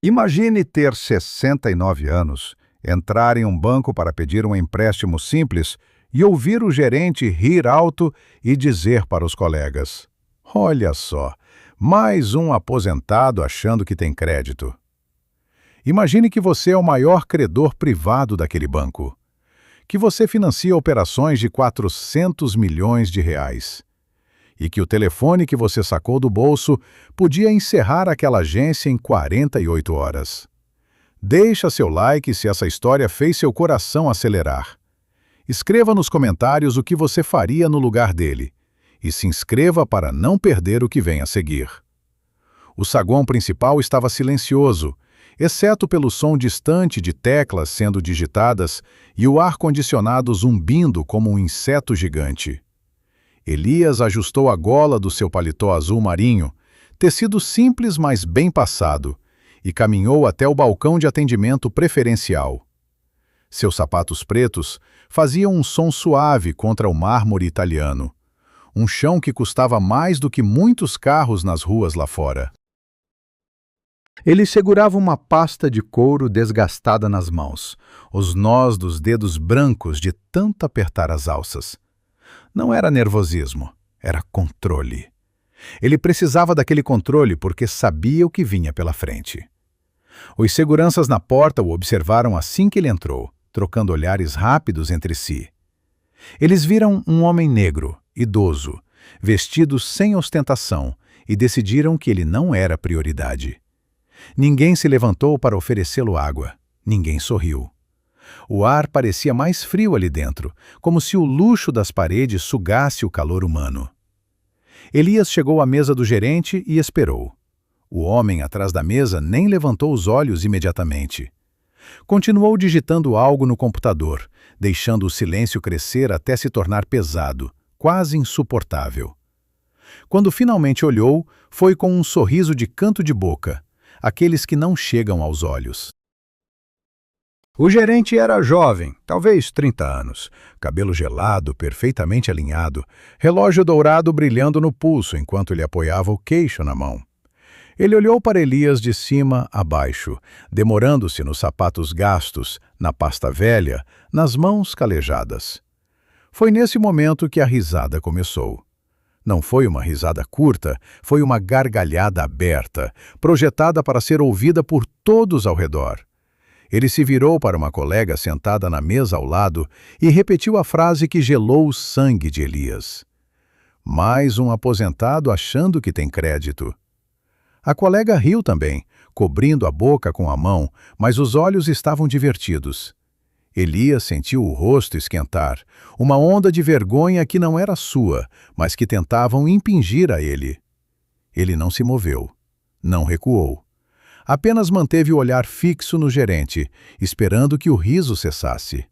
Imagine ter 69 anos, entrar em um banco para pedir um empréstimo simples e ouvir o gerente rir alto e dizer para os colegas: "Olha só, mais um aposentado achando que tem crédito." Imagine que você é o maior credor privado daquele banco, que você financia operações de 400 milhões de reais e que o telefone que você sacou do bolso podia encerrar aquela agência em 48 horas. Deixa seu like se essa história fez seu coração acelerar. Escreva nos comentários o que você faria no lugar dele e se inscreva para não perder o que vem a seguir. O saguão principal estava silencioso, exceto pelo som distante de teclas sendo digitadas e o ar-condicionado zumbindo como um inseto gigante. Elias ajustou a gola do seu paletó azul marinho, tecido simples mas bem passado, e caminhou até o balcão de atendimento preferencial. Seus sapatos pretos faziam um som suave contra o mármore italiano, um chão que custava mais do que muitos carros nas ruas lá fora. Ele segurava uma pasta de couro desgastada nas mãos, os nós dos dedos brancos de tanto apertar as alças. Não era nervosismo, era controle. Ele precisava daquele controle porque sabia o que vinha pela frente. Os seguranças na porta o observaram assim que ele entrou, trocando olhares rápidos entre si. Eles viram um homem negro, idoso, vestido sem ostentação, e decidiram que ele não era prioridade. Ninguém se levantou para oferecê-lo água. Ninguém sorriu. O ar parecia mais frio ali dentro, como se o luxo das paredes sugasse o calor humano. Elias chegou à mesa do gerente e esperou. O homem atrás da mesa nem levantou os olhos imediatamente. Continuou digitando algo no computador, deixando o silêncio crescer até se tornar pesado, quase insuportável. Quando finalmente olhou, foi com um sorriso de canto de boca, aqueles que não chegam aos olhos. O gerente era jovem, talvez 30 anos, cabelo gelado, perfeitamente alinhado, relógio dourado brilhando no pulso enquanto ele apoiava o queixo na mão. Ele olhou para Elias de cima a baixo, demorando-se nos sapatos gastos, na pasta velha, nas mãos calejadas. Foi nesse momento que a risada começou. Não foi uma risada curta, foi uma gargalhada aberta, projetada para ser ouvida por todos ao redor. Ele se virou para uma colega sentada na mesa ao lado e repetiu a frase que gelou o sangue de Elias. Mais um aposentado achando que tem crédito. A colega riu também, cobrindo a boca com a mão, mas os olhos estavam divertidos. Elias sentiu o rosto esquentar, uma onda de vergonha que não era sua, mas que tentavam impingir a ele. Ele não se moveu, não recuou. Apenas manteve o olhar fixo no gerente, esperando que o riso cessasse.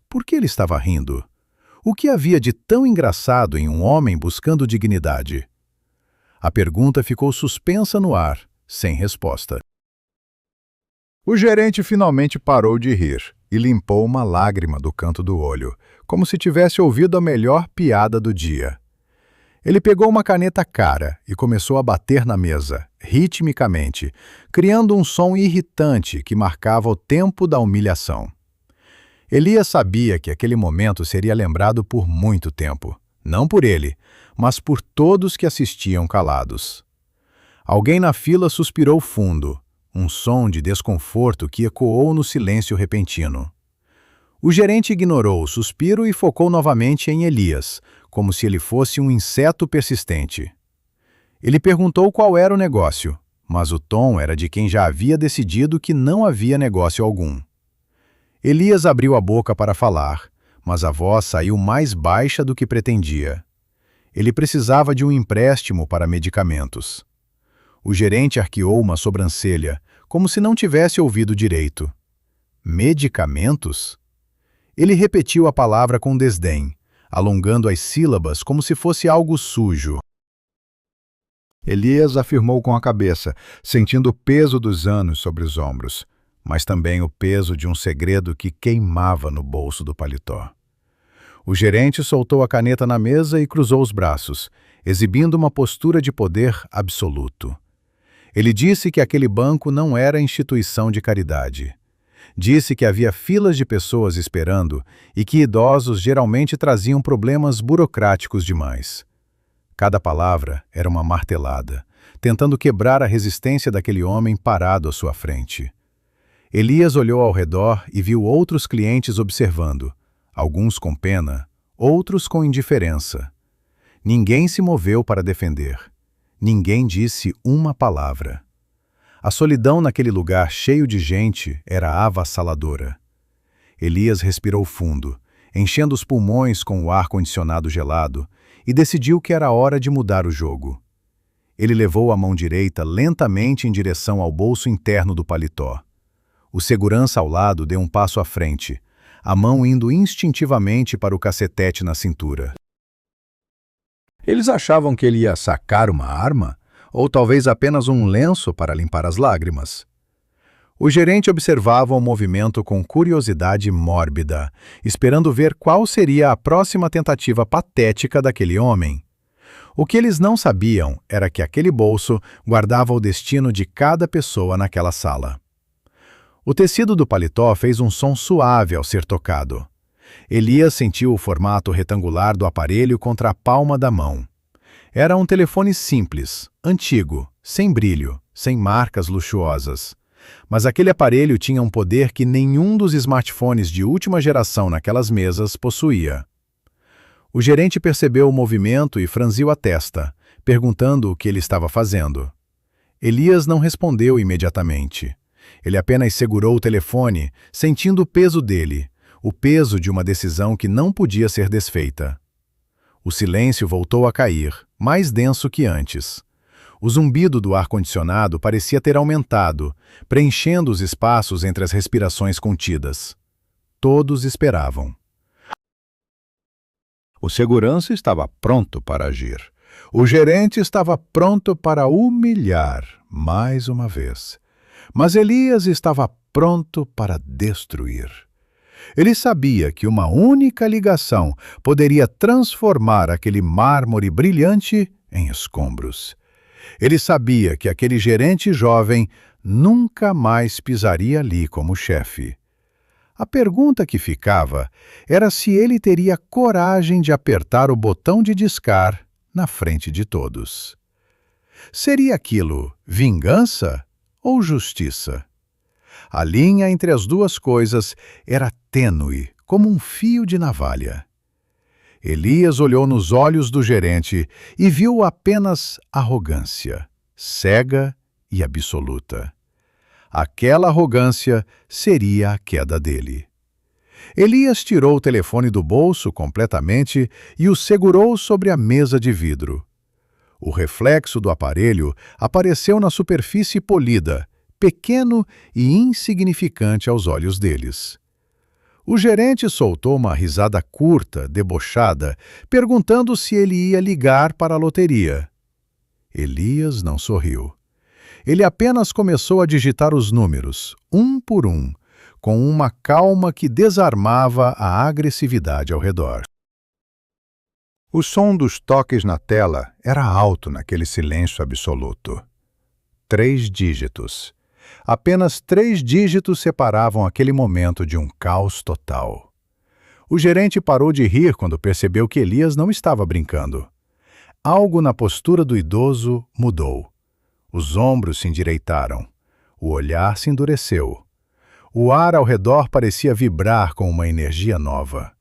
Por que ele estava rindo? O que havia de tão engraçado em um homem buscando dignidade? A pergunta ficou suspensa no ar, sem resposta. O gerente finalmente parou de rir e limpou uma lágrima do canto do olho, como se tivesse ouvido a melhor piada do dia. Ele pegou uma caneta cara e começou a bater na mesa, ritmicamente, criando um som irritante que marcava o tempo da humilhação. Elias sabia que aquele momento seria lembrado por muito tempo, não por ele, mas por todos que assistiam calados. Alguém na fila suspirou fundo, um som de desconforto que ecoou no silêncio repentino. O gerente ignorou o suspiro e focou novamente em Elias, como se ele fosse um inseto persistente. Ele perguntou qual era o negócio, mas o tom era de quem já havia decidido que não havia negócio algum. Elias abriu a boca para falar, mas a voz saiu mais baixa do que pretendia. Ele precisava de um empréstimo para medicamentos. O gerente arqueou uma sobrancelha, como se não tivesse ouvido direito. Medicamentos? Ele repetiu a palavra com desdém, alongando as sílabas como se fosse algo sujo. Elias afirmou com a cabeça, sentindo o peso dos anos sobre os ombros, mas também o peso de um segredo que queimava no bolso do paletó. O gerente soltou a caneta na mesa e cruzou os braços, exibindo uma postura de poder absoluto. Ele disse que aquele banco não era instituição de caridade. Disse que havia filas de pessoas esperando e que idosos geralmente traziam problemas burocráticos demais. Cada palavra era uma martelada, tentando quebrar a resistência daquele homem parado à sua frente. Elias olhou ao redor e viu outros clientes observando, alguns com pena, outros com indiferença. Ninguém se moveu para defender. Ninguém disse uma palavra. A solidão naquele lugar cheio de gente era avassaladora. Elias respirou fundo, enchendo os pulmões com o ar-condicionado gelado, e decidiu que era hora de mudar o jogo. Ele levou a mão direita lentamente em direção ao bolso interno do paletó. O segurança ao lado deu um passo à frente, a mão indo instintivamente para o cacetete na cintura. Eles achavam que ele ia sacar uma arma, ou talvez apenas um lenço para limpar as lágrimas. O gerente observava o movimento com curiosidade mórbida, esperando ver qual seria a próxima tentativa patética daquele homem. O que eles não sabiam era que aquele bolso guardava o destino de cada pessoa naquela sala. O tecido do paletó fez um som suave ao ser tocado. Elias sentiu o formato retangular do aparelho contra a palma da mão. Era um telefone simples, antigo, sem brilho, sem marcas luxuosas. Mas aquele aparelho tinha um poder que nenhum dos smartphones de última geração naquelas mesas possuía. O gerente percebeu o movimento e franziu a testa, perguntando o que ele estava fazendo. Elias não respondeu imediatamente. Ele apenas segurou o telefone, sentindo o peso dele, o peso de uma decisão que não podia ser desfeita. O silêncio voltou a cair, mais denso que antes. O zumbido do ar-condicionado parecia ter aumentado, preenchendo os espaços entre as respirações contidas. Todos esperavam. O segurança estava pronto para agir. O gerente estava pronto para humilhar, mais uma vez. Mas Elias estava pronto para destruir. Ele sabia que uma única ligação poderia transformar aquele mármore brilhante em escombros. Ele sabia que aquele gerente jovem nunca mais pisaria ali como chefe. A pergunta que ficava era se ele teria coragem de apertar o botão de discar na frente de todos. Seria aquilo vingança ou justiça? A linha entre as duas coisas era tênue, como um fio de navalha. Elias olhou nos olhos do gerente e viu apenas arrogância, cega e absoluta. Aquela arrogância seria a queda dele. Elias tirou o telefone do bolso completamente e o segurou sobre a mesa de vidro. O reflexo do aparelho apareceu na superfície polida, pequeno e insignificante aos olhos deles. O gerente soltou uma risada curta, debochada, perguntando se ele ia ligar para a loteria. Elias não sorriu. Ele apenas começou a digitar os números, um por um, com uma calma que desarmava a agressividade ao redor. O som dos toques na tela era alto naquele silêncio absoluto. 3 dígitos. Apenas 3 dígitos separavam aquele momento de um caos total. O gerente parou de rir quando percebeu que Elias não estava brincando. Algo na postura do idoso mudou. Os ombros se endireitaram. O olhar se endureceu. O ar ao redor parecia vibrar com uma energia nova.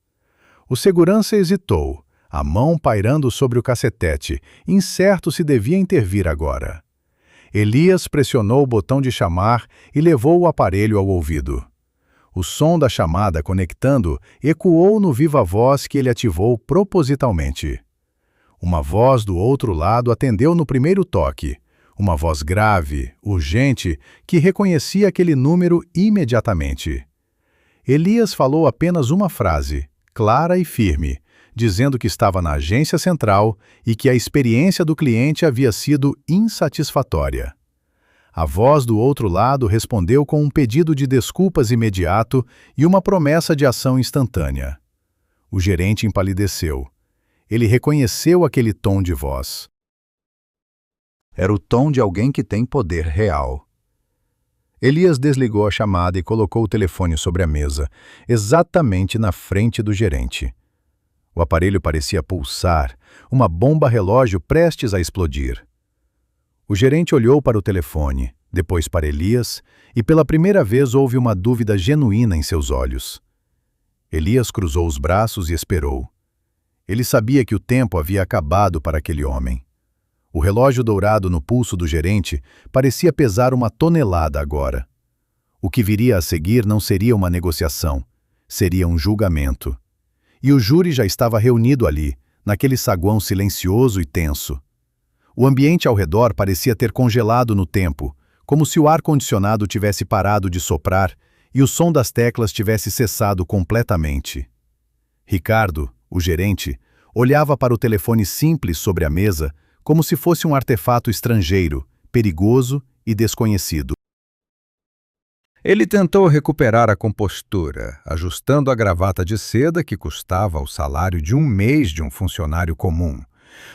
O segurança hesitou, a mão pairando sobre o cacetete, incerto se devia intervir agora. Elias pressionou o botão de chamar e levou o aparelho ao ouvido. O som da chamada conectando ecoou no viva-voz que ele ativou propositalmente. Uma voz do outro lado atendeu no primeiro toque, uma voz grave, urgente, que reconhecia aquele número imediatamente. Elias falou apenas uma frase, clara e firme, dizendo que estava na agência central e que a experiência do cliente havia sido insatisfatória. A voz do outro lado respondeu com um pedido de desculpas imediato e uma promessa de ação instantânea. O gerente empalideceu. Ele reconheceu aquele tom de voz. Era o tom de alguém que tem poder real. Elias desligou a chamada e colocou o telefone sobre a mesa, exatamente na frente do gerente. O aparelho parecia pulsar, uma bomba relógio prestes a explodir. O gerente olhou para o telefone, depois para Elias, e pela primeira vez houve uma dúvida genuína em seus olhos. Elias cruzou os braços e esperou. Ele sabia que o tempo havia acabado para aquele homem. O relógio dourado no pulso do gerente parecia pesar uma tonelada agora. O que viria a seguir não seria uma negociação, seria um julgamento. E o júri já estava reunido ali, naquele saguão silencioso e tenso. O ambiente ao redor parecia ter congelado no tempo, como se o ar-condicionado tivesse parado de soprar e o som das teclas tivesse cessado completamente. Ricardo, o gerente, olhava para o telefone simples sobre a mesa como se fosse um artefato estrangeiro, perigoso e desconhecido. Ele tentou recuperar a compostura, ajustando a gravata de seda que custava o salário de um mês de um funcionário comum.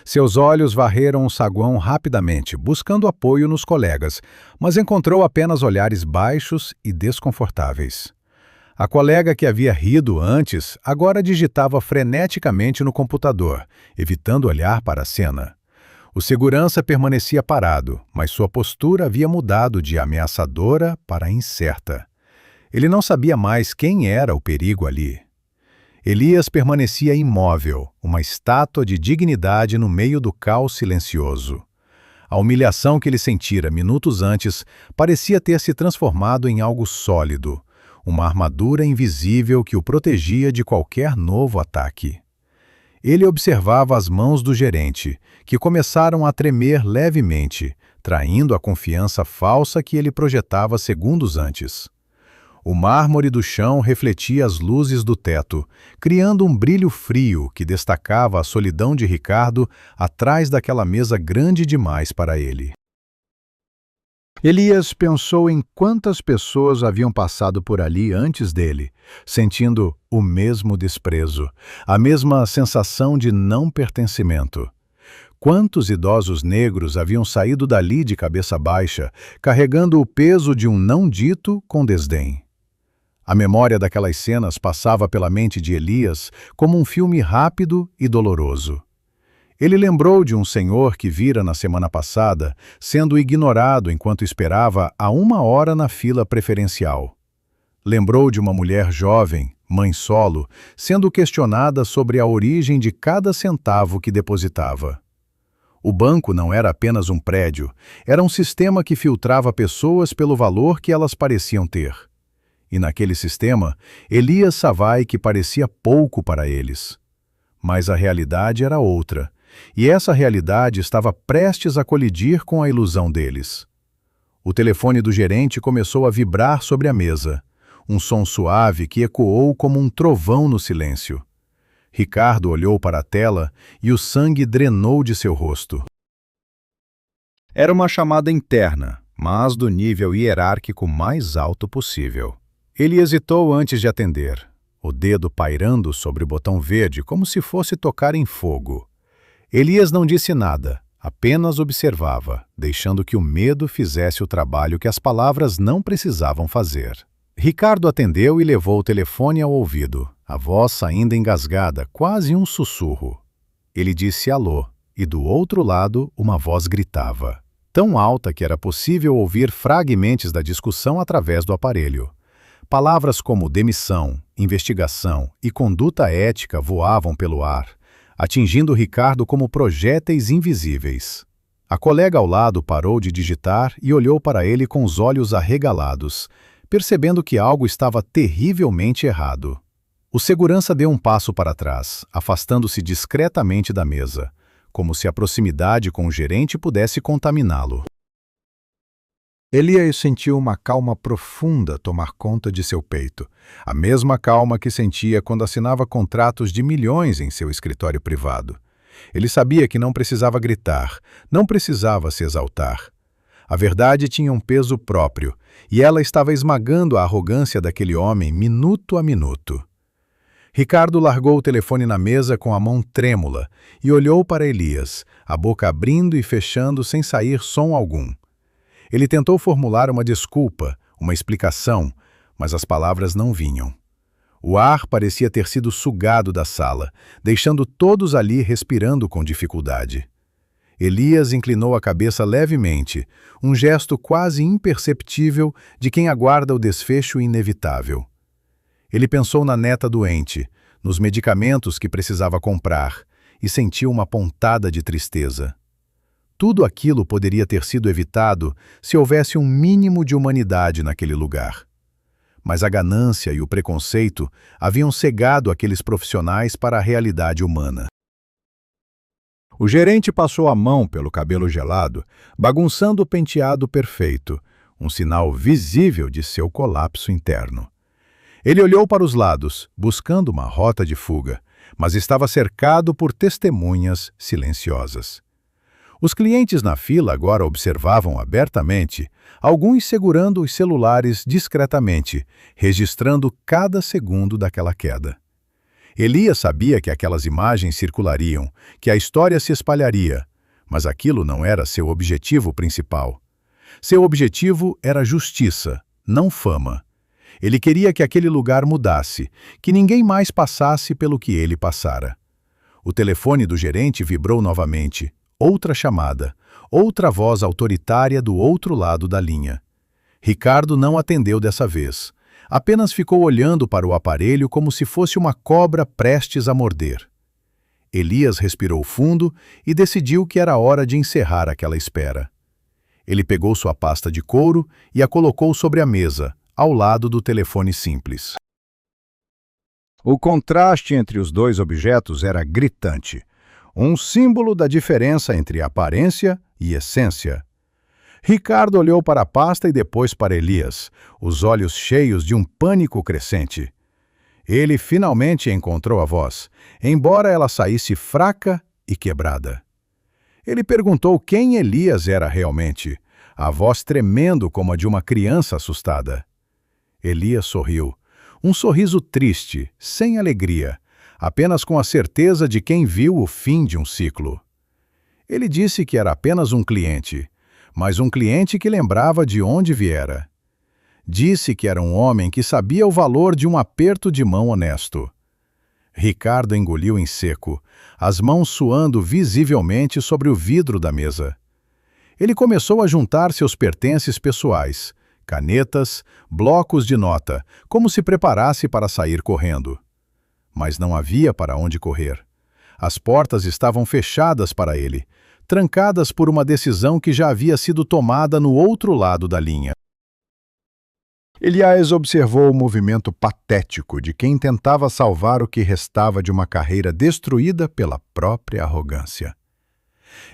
Seus olhos varreram o saguão rapidamente, buscando apoio nos colegas, mas encontrou apenas olhares baixos e desconfortáveis. A colega que havia rido antes agora digitava freneticamente no computador, evitando olhar para a cena. O segurança permanecia parado, mas sua postura havia mudado de ameaçadora para incerta. Ele não sabia mais quem era o perigo ali. Elias permanecia imóvel, uma estátua de dignidade no meio do caos silencioso. A humilhação que ele sentira minutos antes parecia ter se transformado em algo sólido, uma armadura invisível que o protegia de qualquer novo ataque. Ele observava as mãos do gerente, que começaram a tremer levemente, traindo a confiança falsa que ele projetava segundos antes. O mármore do chão refletia as luzes do teto, criando um brilho frio que destacava a solidão de Ricardo atrás daquela mesa grande demais para ele. Elias pensou em quantas pessoas haviam passado por ali antes dele, sentindo o mesmo desprezo, a mesma sensação de não pertencimento. Quantos idosos negros haviam saído dali de cabeça baixa, carregando o peso de um não dito com desdém. A memória daquelas cenas passava pela mente de Elias como um filme rápido e doloroso. Ele lembrou de um senhor que vira na semana passada, sendo ignorado enquanto esperava há 1 hora na fila preferencial. Lembrou de uma mulher jovem, mãe solo, sendo questionada sobre a origem de cada centavo que depositava. O banco não era apenas um prédio, era um sistema que filtrava pessoas pelo valor que elas pareciam ter. E naquele sistema, Elias Savai que parecia pouco para eles. Mas a realidade era outra. E essa realidade estava prestes a colidir com a ilusão deles. O telefone do gerente começou a vibrar sobre a mesa, um som suave que ecoou como um trovão no silêncio. Ricardo olhou para a tela e o sangue drenou de seu rosto. Era uma chamada interna, mas do nível hierárquico mais alto possível. Ele hesitou antes de atender, o dedo pairando sobre o botão verde como se fosse tocar em fogo. Elias não disse nada, apenas observava, deixando que o medo fizesse o trabalho que as palavras não precisavam fazer. Ricardo atendeu e levou o telefone ao ouvido, a voz ainda engasgada, quase um sussurro. Ele disse alô, e do outro lado uma voz gritava, tão alta que era possível ouvir fragmentos da discussão através do aparelho. Palavras como demissão, investigação e conduta ética voavam pelo ar, atingindo Ricardo como projéteis invisíveis. A colega ao lado parou de digitar e olhou para ele com os olhos arregalados, percebendo que algo estava terrivelmente errado. O segurança deu um passo para trás, afastando-se discretamente da mesa, como se a proximidade com o gerente pudesse contaminá-lo. Elias sentiu uma calma profunda tomar conta de seu peito, a mesma calma que sentia quando assinava contratos de milhões em seu escritório privado. Ele sabia que não precisava gritar, não precisava se exaltar. A verdade tinha um peso próprio, e ela estava esmagando a arrogância daquele homem minuto a minuto. Ricardo largou o telefone na mesa com a mão trêmula e olhou para Elias, a boca abrindo e fechando sem sair som algum. Ele tentou formular uma desculpa, uma explicação, mas as palavras não vinham. O ar parecia ter sido sugado da sala, deixando todos ali respirando com dificuldade. Elias inclinou a cabeça levemente, um gesto quase imperceptível de quem aguarda o desfecho inevitável. Ele pensou na neta doente, nos medicamentos que precisava comprar, e sentiu uma pontada de tristeza. Tudo aquilo poderia ter sido evitado se houvesse um mínimo de humanidade naquele lugar. Mas a ganância e o preconceito haviam cegado aqueles profissionais para a realidade humana. O gerente passou a mão pelo cabelo gelado, bagunçando o penteado perfeito, um sinal visível de seu colapso interno. Ele olhou para os lados, buscando uma rota de fuga, mas estava cercado por testemunhas silenciosas. Os clientes na fila agora observavam abertamente, alguns segurando os celulares discretamente, registrando cada segundo daquela queda. Elias sabia que aquelas imagens circulariam, que a história se espalharia, mas aquilo não era seu objetivo principal. Seu objetivo era justiça, não fama. Ele queria que aquele lugar mudasse, que ninguém mais passasse pelo que ele passara. O telefone do gerente vibrou novamente. Outra chamada, outra voz autoritária do outro lado da linha. Ricardo não atendeu dessa vez. Apenas ficou olhando para o aparelho como se fosse uma cobra prestes a morder. Elias respirou fundo e decidiu que era hora de encerrar aquela espera. Ele pegou sua pasta de couro e a colocou sobre a mesa, ao lado do telefone simples. O contraste entre os dois objetos era gritante, um símbolo da diferença entre aparência e essência. Ricardo olhou para a pasta e depois para Elias, os olhos cheios de um pânico crescente. Ele finalmente encontrou a voz, embora ela saísse fraca e quebrada. Ele perguntou quem Elias era realmente, a voz tremendo como a de uma criança assustada. Elias sorriu, um sorriso triste, sem alegria, apenas com a certeza de quem viu o fim de um ciclo. Ele disse que era apenas um cliente, mas um cliente que lembrava de onde viera. Disse que era um homem que sabia o valor de um aperto de mão honesto. Ricardo engoliu em seco, as mãos suando visivelmente sobre o vidro da mesa. Ele começou a juntar seus pertences pessoais, canetas, blocos de nota, como se preparasse para sair correndo. Mas não havia para onde correr. As portas estavam fechadas para ele, trancadas por uma decisão que já havia sido tomada no outro lado da linha. Elias observou o movimento patético de quem tentava salvar o que restava de uma carreira destruída pela própria arrogância.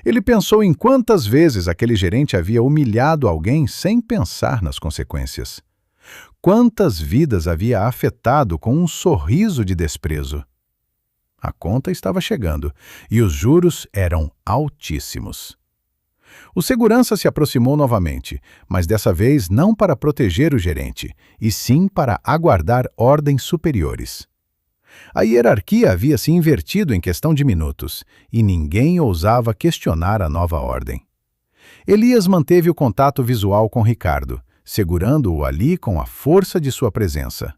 Ele pensou em quantas vezes aquele gerente havia humilhado alguém sem pensar nas consequências. Quantas vidas havia afetado com um sorriso de desprezo. A conta estava chegando e os juros eram altíssimos. O segurança se aproximou novamente, mas dessa vez não para proteger o gerente, e sim para aguardar ordens superiores. A hierarquia havia se invertido em questão de minutos, e ninguém ousava questionar a nova ordem. Elias manteve o contato visual com Ricardo, segurando-o ali com a força de sua presença.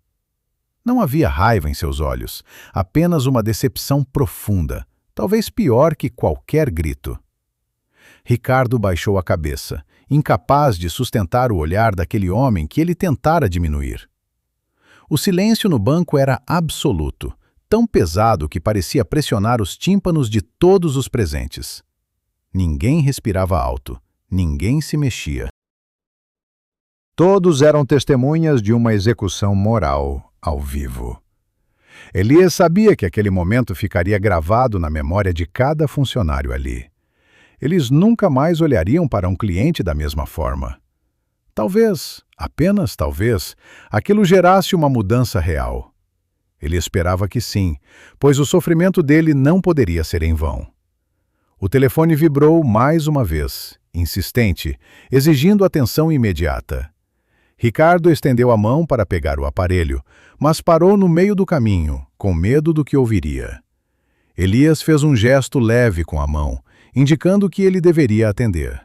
Não havia raiva em seus olhos, apenas uma decepção profunda, talvez pior que qualquer grito. Ricardo baixou a cabeça, incapaz de sustentar o olhar daquele homem que ele tentara diminuir. O silêncio no banco era absoluto, tão pesado que parecia pressionar os tímpanos de todos os presentes. Ninguém respirava alto, ninguém se mexia. Todos eram testemunhas de uma execução moral ao vivo. Elias sabia que aquele momento ficaria gravado na memória de cada funcionário ali. Eles nunca mais olhariam para um cliente da mesma forma. Talvez, apenas talvez, aquilo gerasse uma mudança real. Ele esperava que sim, pois o sofrimento dele não poderia ser em vão. O telefone vibrou mais uma vez, insistente, exigindo atenção imediata. Ricardo estendeu a mão para pegar o aparelho, mas parou no meio do caminho, com medo do que ouviria. Elias fez um gesto leve com a mão, indicando que ele deveria atender.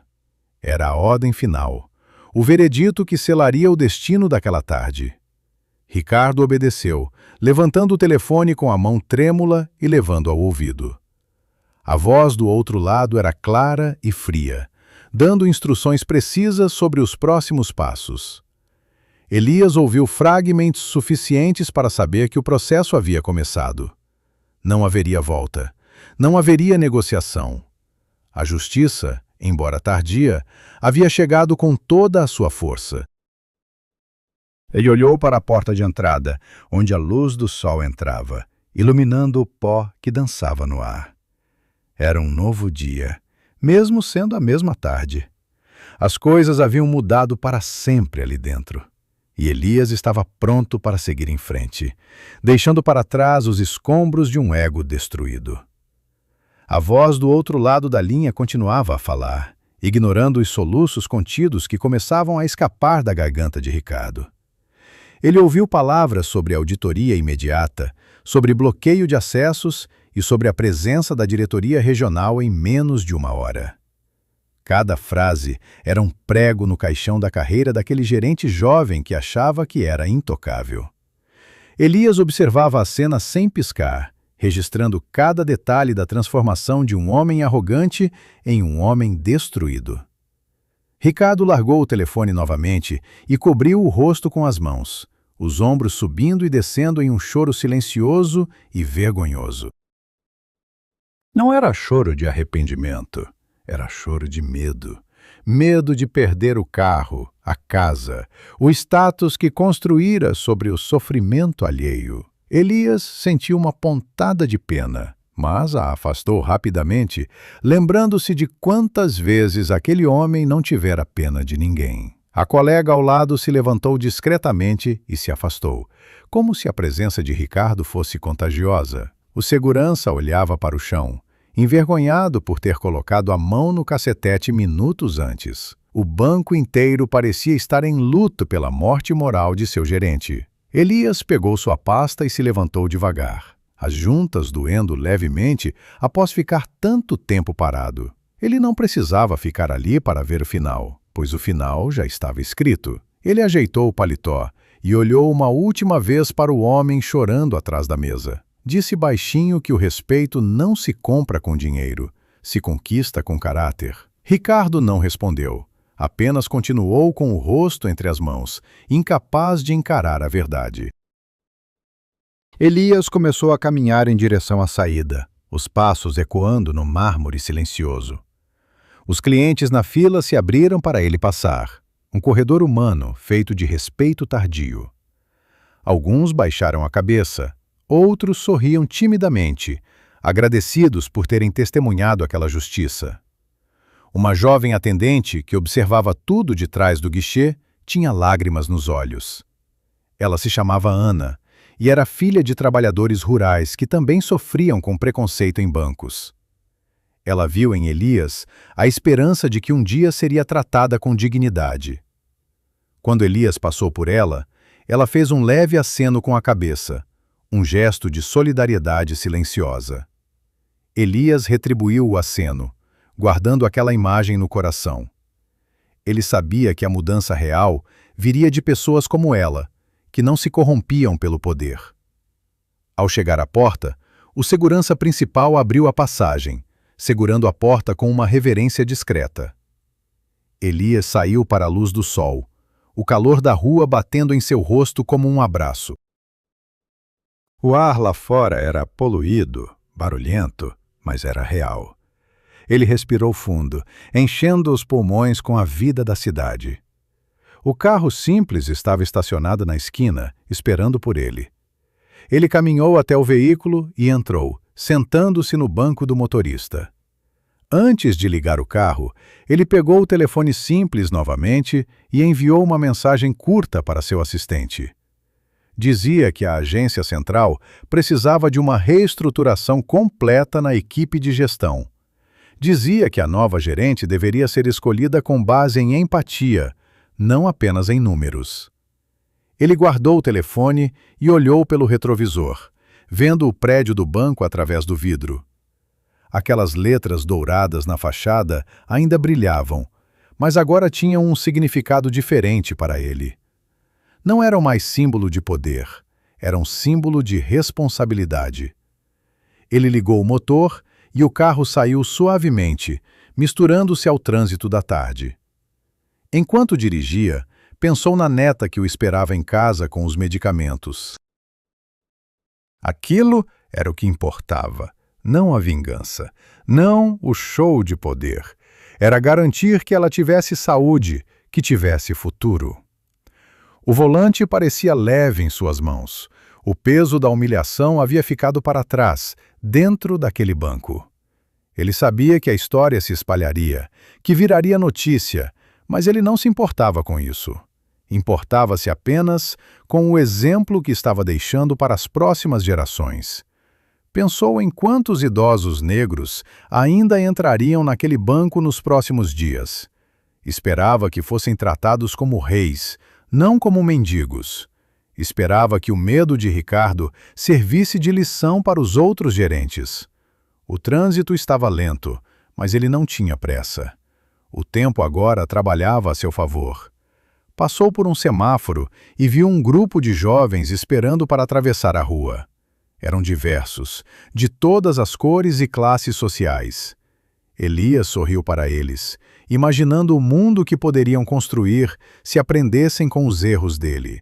Era a ordem final, o veredito que selaria o destino daquela tarde. Ricardo obedeceu, levantando o telefone com a mão trêmula e levando ao ouvido. A voz do outro lado era clara e fria, dando instruções precisas sobre os próximos passos. Elias ouviu fragmentos suficientes para saber que o processo havia começado. Não haveria volta. Não haveria negociação. A justiça, embora tardia, havia chegado com toda a sua força. Ele olhou para a porta de entrada, onde a luz do sol entrava, iluminando o pó que dançava no ar. Era um novo dia, mesmo sendo a mesma tarde. As coisas haviam mudado para sempre ali dentro. E Elias estava pronto para seguir em frente, deixando para trás os escombros de um ego destruído. A voz do outro lado da linha continuava a falar, ignorando os soluços contidos que começavam a escapar da garganta de Ricardo. Ele ouviu palavras sobre auditoria imediata, sobre bloqueio de acessos e sobre a presença da diretoria regional em menos de uma hora. Cada frase era um prego no caixão da carreira daquele gerente jovem que achava que era intocável. Elias observava a cena sem piscar, registrando cada detalhe da transformação de um homem arrogante em um homem destruído. Ricardo largou o telefone novamente e cobriu o rosto com as mãos, os ombros subindo e descendo em um choro silencioso e vergonhoso. Não era choro de arrependimento. Era choro de medo. Medo de perder o carro, a casa, o status que construíra sobre o sofrimento alheio. Elias sentiu uma pontada de pena, mas a afastou rapidamente, lembrando-se de quantas vezes aquele homem não tivera pena de ninguém. A colega ao lado se levantou discretamente e se afastou, como se a presença de Ricardo fosse contagiosa. O segurança olhava para o chão, envergonhado por ter colocado a mão no cacetete minutos antes. O banco inteiro parecia estar em luto pela morte moral de seu gerente. Elias pegou sua pasta e se levantou devagar, as juntas doendo levemente após ficar tanto tempo parado. Ele não precisava ficar ali para ver o final, pois o final já estava escrito. Ele ajeitou o paletó e olhou uma última vez para o homem chorando atrás da mesa. Disse baixinho que o respeito não se compra com dinheiro, se conquista com caráter. Ricardo não respondeu, apenas continuou com o rosto entre as mãos, incapaz de encarar a verdade. Elias começou a caminhar em direção à saída, os passos ecoando no mármore silencioso. Os clientes na fila se abriram para ele passar, um corredor humano feito de respeito tardio. Alguns baixaram a cabeça, outros sorriam timidamente, agradecidos por terem testemunhado aquela justiça. Uma jovem atendente, que observava tudo de trás do guichê, tinha lágrimas nos olhos. Ela se chamava Ana e era filha de trabalhadores rurais que também sofriam com preconceito em bancos. Ela viu em Elias a esperança de que um dia seria tratada com dignidade. Quando Elias passou por ela, ela fez um leve aceno com a cabeça, um gesto de solidariedade silenciosa. Elias retribuiu o aceno, guardando aquela imagem no coração. Ele sabia que a mudança real viria de pessoas como ela, que não se corrompiam pelo poder. Ao chegar à porta, o segurança principal abriu a passagem, segurando a porta com uma reverência discreta. Elias saiu para a luz do sol, o calor da rua batendo em seu rosto como um abraço. O ar lá fora era poluído, barulhento, mas era real. Ele respirou fundo, enchendo os pulmões com a vida da cidade. O carro simples estava estacionado na esquina, esperando por ele. Ele caminhou até o veículo e entrou, sentando-se no banco do motorista. Antes de ligar o carro, ele pegou o telefone simples novamente e enviou uma mensagem curta para seu assistente. Dizia que a agência central precisava de uma reestruturação completa na equipe de gestão. Dizia que a nova gerente deveria ser escolhida com base em empatia, não apenas em números. Ele guardou o telefone e olhou pelo retrovisor, vendo o prédio do banco através do vidro. Aquelas letras douradas na fachada ainda brilhavam, mas agora tinham um significado diferente para ele. Não eram mais símbolo de poder, eram símbolo de responsabilidade. Ele ligou o motor e o carro saiu suavemente, misturando-se ao trânsito da tarde. Enquanto dirigia, pensou na neta que o esperava em casa com os medicamentos. Aquilo era o que importava, não a vingança, não o show de poder. Era garantir que ela tivesse saúde, que tivesse futuro. O volante parecia leve em suas mãos. O peso da humilhação havia ficado para trás, dentro daquele banco. Ele sabia que a história se espalharia, que viraria notícia, mas ele não se importava com isso. Importava-se apenas com o exemplo que estava deixando para as próximas gerações. Pensou em quantos idosos negros ainda entrariam naquele banco nos próximos dias. Esperava que fossem tratados como reis, não como mendigos. Esperava que o medo de Ricardo servisse de lição para os outros gerentes. O trânsito estava lento, mas ele não tinha pressa. O tempo agora trabalhava a seu favor. Passou por um semáforo e viu um grupo de jovens esperando para atravessar a rua. Eram diversos, de todas as cores e classes sociais. Elias sorriu para eles, imaginando o mundo que poderiam construir se aprendessem com os erros dele.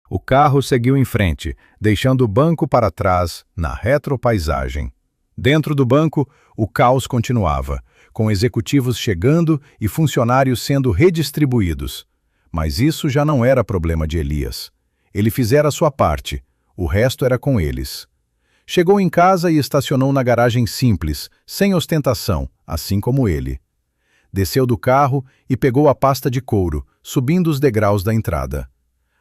O carro seguiu em frente, deixando o banco para trás na retropaisagem. Dentro do banco, o caos continuava, com executivos chegando e funcionários sendo redistribuídos. Mas isso já não era problema de Elias. Ele fizera a sua parte, o resto era com eles. Chegou em casa e estacionou na garagem simples, sem ostentação, assim como ele. Desceu do carro e pegou a pasta de couro, subindo os degraus da entrada.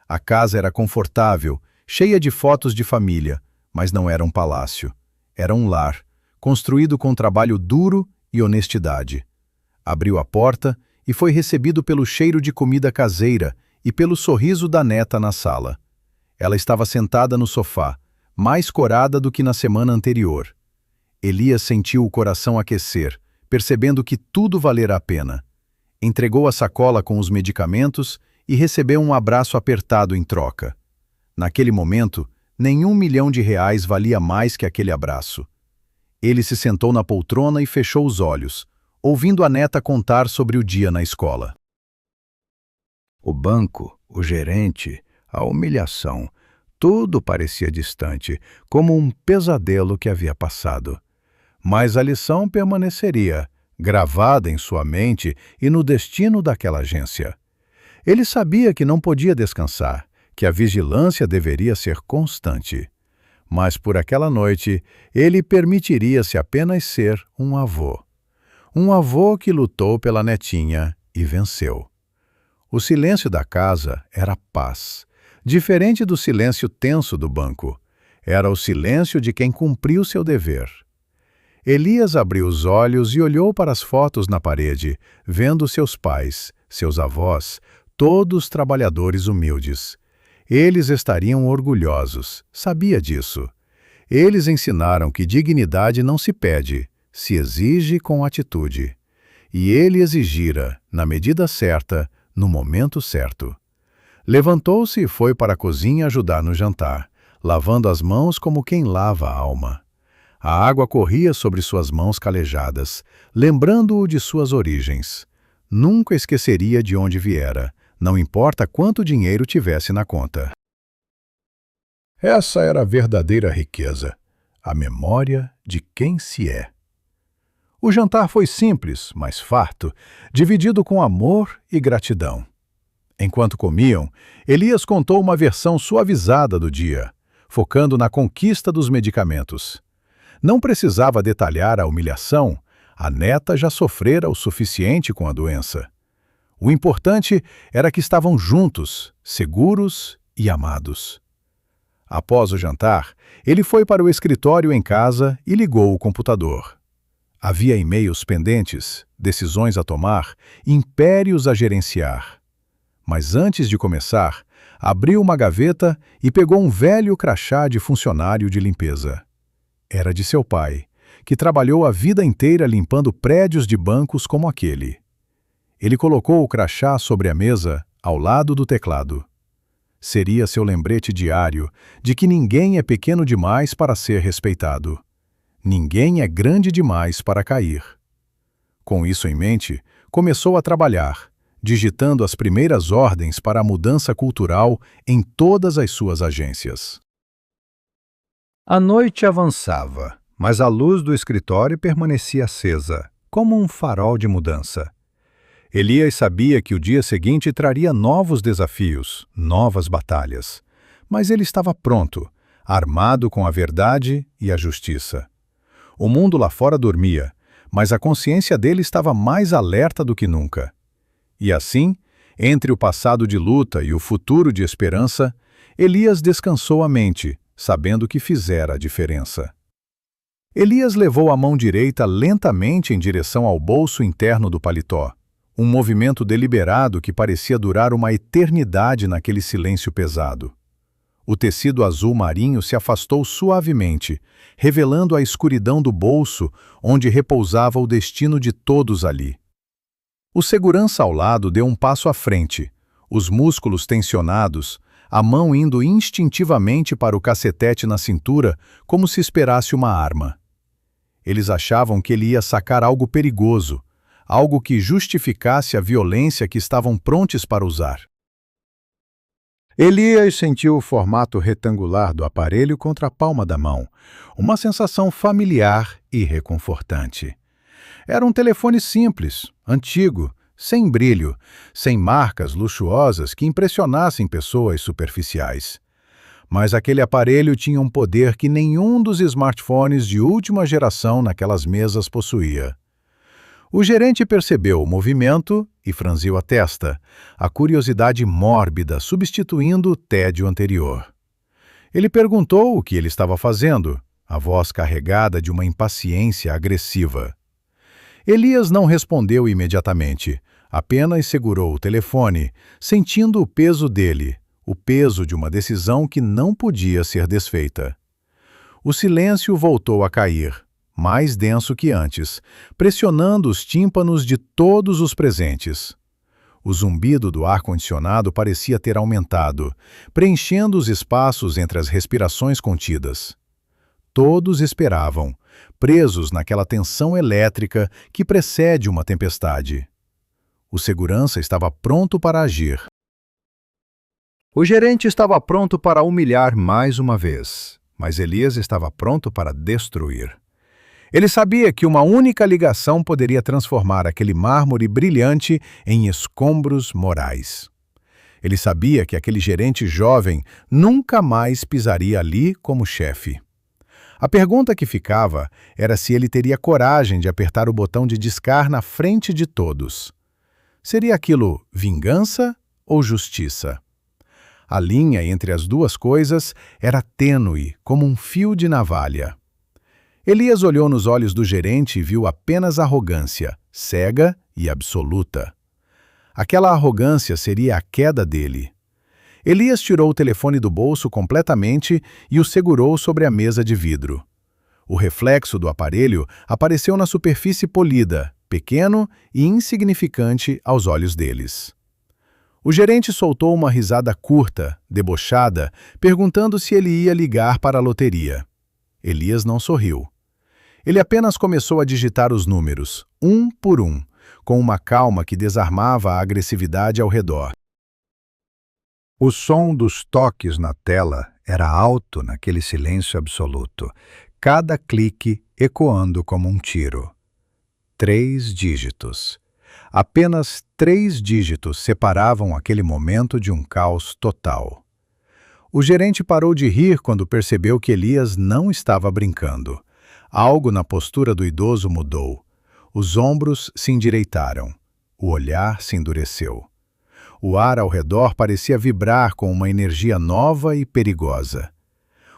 A casa era confortável, cheia de fotos de família, mas não era um palácio. Era um lar, construído com trabalho duro e honestidade. Abriu a porta e foi recebido pelo cheiro de comida caseira e pelo sorriso da neta na sala. Ela estava sentada no sofá, mais corada do que na semana anterior. Elias sentiu o coração aquecer, percebendo que tudo valera a pena. Entregou a sacola com os medicamentos e recebeu um abraço apertado em troca. Naquele momento, nenhum R$ 1.000.000 valia mais que aquele abraço. Ele se sentou na poltrona e fechou os olhos, ouvindo a neta contar sobre o dia na escola. O banco, o gerente, a humilhação, tudo parecia distante, como um pesadelo que havia passado. Mas a lição permaneceria, gravada em sua mente e no destino daquela agência. Ele sabia que não podia descansar, que a vigilância deveria ser constante. Mas por aquela noite, ele permitiria-se apenas ser um avô. Um avô que lutou pela netinha e venceu. O silêncio da casa era paz, diferente do silêncio tenso do banco. Era o silêncio de quem cumpriu seu dever. Elias abriu os olhos e olhou para as fotos na parede, vendo seus pais, seus avós, todos trabalhadores humildes. Eles estariam orgulhosos, sabia disso. Eles ensinaram que dignidade não se pede, se exige com atitude. E ele exigira, na medida certa, no momento certo. Levantou-se e foi para a cozinha ajudar no jantar, lavando as mãos como quem lava a alma. A água corria sobre suas mãos calejadas, lembrando-o de suas origens. Nunca esqueceria de onde viera, não importa quanto dinheiro tivesse na conta. Essa era a verdadeira riqueza, a memória de quem se é. O jantar foi simples, mas farto, dividido com amor e gratidão. Enquanto comiam, Elias contou uma versão suavizada do dia, focando na conquista dos medicamentos. Não precisava detalhar a humilhação, a neta já sofrera o suficiente com a doença. O importante era que estavam juntos, seguros e amados. Após o jantar, ele foi para o escritório em casa e ligou o computador. Havia e-mails pendentes, decisões a tomar, impérios a gerenciar. Mas antes de começar, abriu uma gaveta e pegou um velho crachá de funcionário de limpeza. Era de seu pai, que trabalhou a vida inteira limpando prédios de bancos como aquele. Ele colocou o crachá sobre a mesa, ao lado do teclado. Seria seu lembrete diário de que ninguém é pequeno demais para ser respeitado. Ninguém é grande demais para cair. Com isso em mente, começou a trabalhar, digitando as primeiras ordens para a mudança cultural em todas as suas agências. A noite avançava, mas a luz do escritório permanecia acesa, como um farol de mudança. Elias sabia que o dia seguinte traria novos desafios, novas batalhas. Mas ele estava pronto, armado com a verdade e a justiça. O mundo lá fora dormia, mas a consciência dele estava mais alerta do que nunca. E assim, entre o passado de luta e o futuro de esperança, Elias descansou a mente, sabendo que fizera a diferença. Elias levou a mão direita lentamente em direção ao bolso interno do paletó, um movimento deliberado que parecia durar uma eternidade naquele silêncio pesado. O tecido azul marinho se afastou suavemente, revelando a escuridão do bolso onde repousava o destino de todos ali. O segurança ao lado deu um passo à frente, os músculos tensionados, a mão indo instintivamente para o cacetete na cintura como se esperasse uma arma. Eles achavam que ele ia sacar algo perigoso, algo que justificasse a violência que estavam prontos para usar. Elias sentiu o formato retangular do aparelho contra a palma da mão, uma sensação familiar e reconfortante. Era um telefone simples, antigo, sem brilho, sem marcas luxuosas que impressionassem pessoas superficiais. Mas aquele aparelho tinha um poder que nenhum dos smartphones de última geração naquelas mesas possuía. O gerente percebeu o movimento e franziu a testa, a curiosidade mórbida substituindo o tédio anterior. Ele perguntou o que ele estava fazendo, a voz carregada de uma impaciência agressiva. Elias não respondeu imediatamente, apenas segurou o telefone, sentindo o peso dele, o peso de uma decisão que não podia ser desfeita. O silêncio voltou a cair, mais denso que antes, pressionando os tímpanos de todos os presentes. O zumbido do ar-condicionado parecia ter aumentado, preenchendo os espaços entre as respirações contidas. Todos esperavam, presos naquela tensão elétrica que precede uma tempestade. O segurança estava pronto para agir. O gerente estava pronto para humilhar mais uma vez, mas Elias estava pronto para destruir. Ele sabia que uma única ligação poderia transformar aquele mármore brilhante em escombros morais. Ele sabia que aquele gerente jovem nunca mais pisaria ali como chefe. A pergunta que ficava era se ele teria coragem de apertar o botão de discar na frente de todos. Seria aquilo vingança ou justiça? A linha entre as duas coisas era tênue, como um fio de navalha. Elias olhou nos olhos do gerente e viu apenas arrogância, cega e absoluta. Aquela arrogância seria a queda dele. Elias tirou o telefone do bolso completamente e o segurou sobre a mesa de vidro. O reflexo do aparelho apareceu na superfície polida, pequeno e insignificante aos olhos deles. O gerente soltou uma risada curta, debochada, perguntando se ele ia ligar para a loteria. Elias não sorriu. Ele apenas começou a digitar os números, um por um, com uma calma que desarmava a agressividade ao redor. O som dos toques na tela era alto naquele silêncio absoluto, cada clique ecoando como um tiro. 3 dígitos. Apenas 3 dígitos separavam aquele momento de um caos total. O gerente parou de rir quando percebeu que Elias não estava brincando. Algo na postura do idoso mudou. Os ombros se endireitaram. O olhar se endureceu. O ar ao redor parecia vibrar com uma energia nova e perigosa.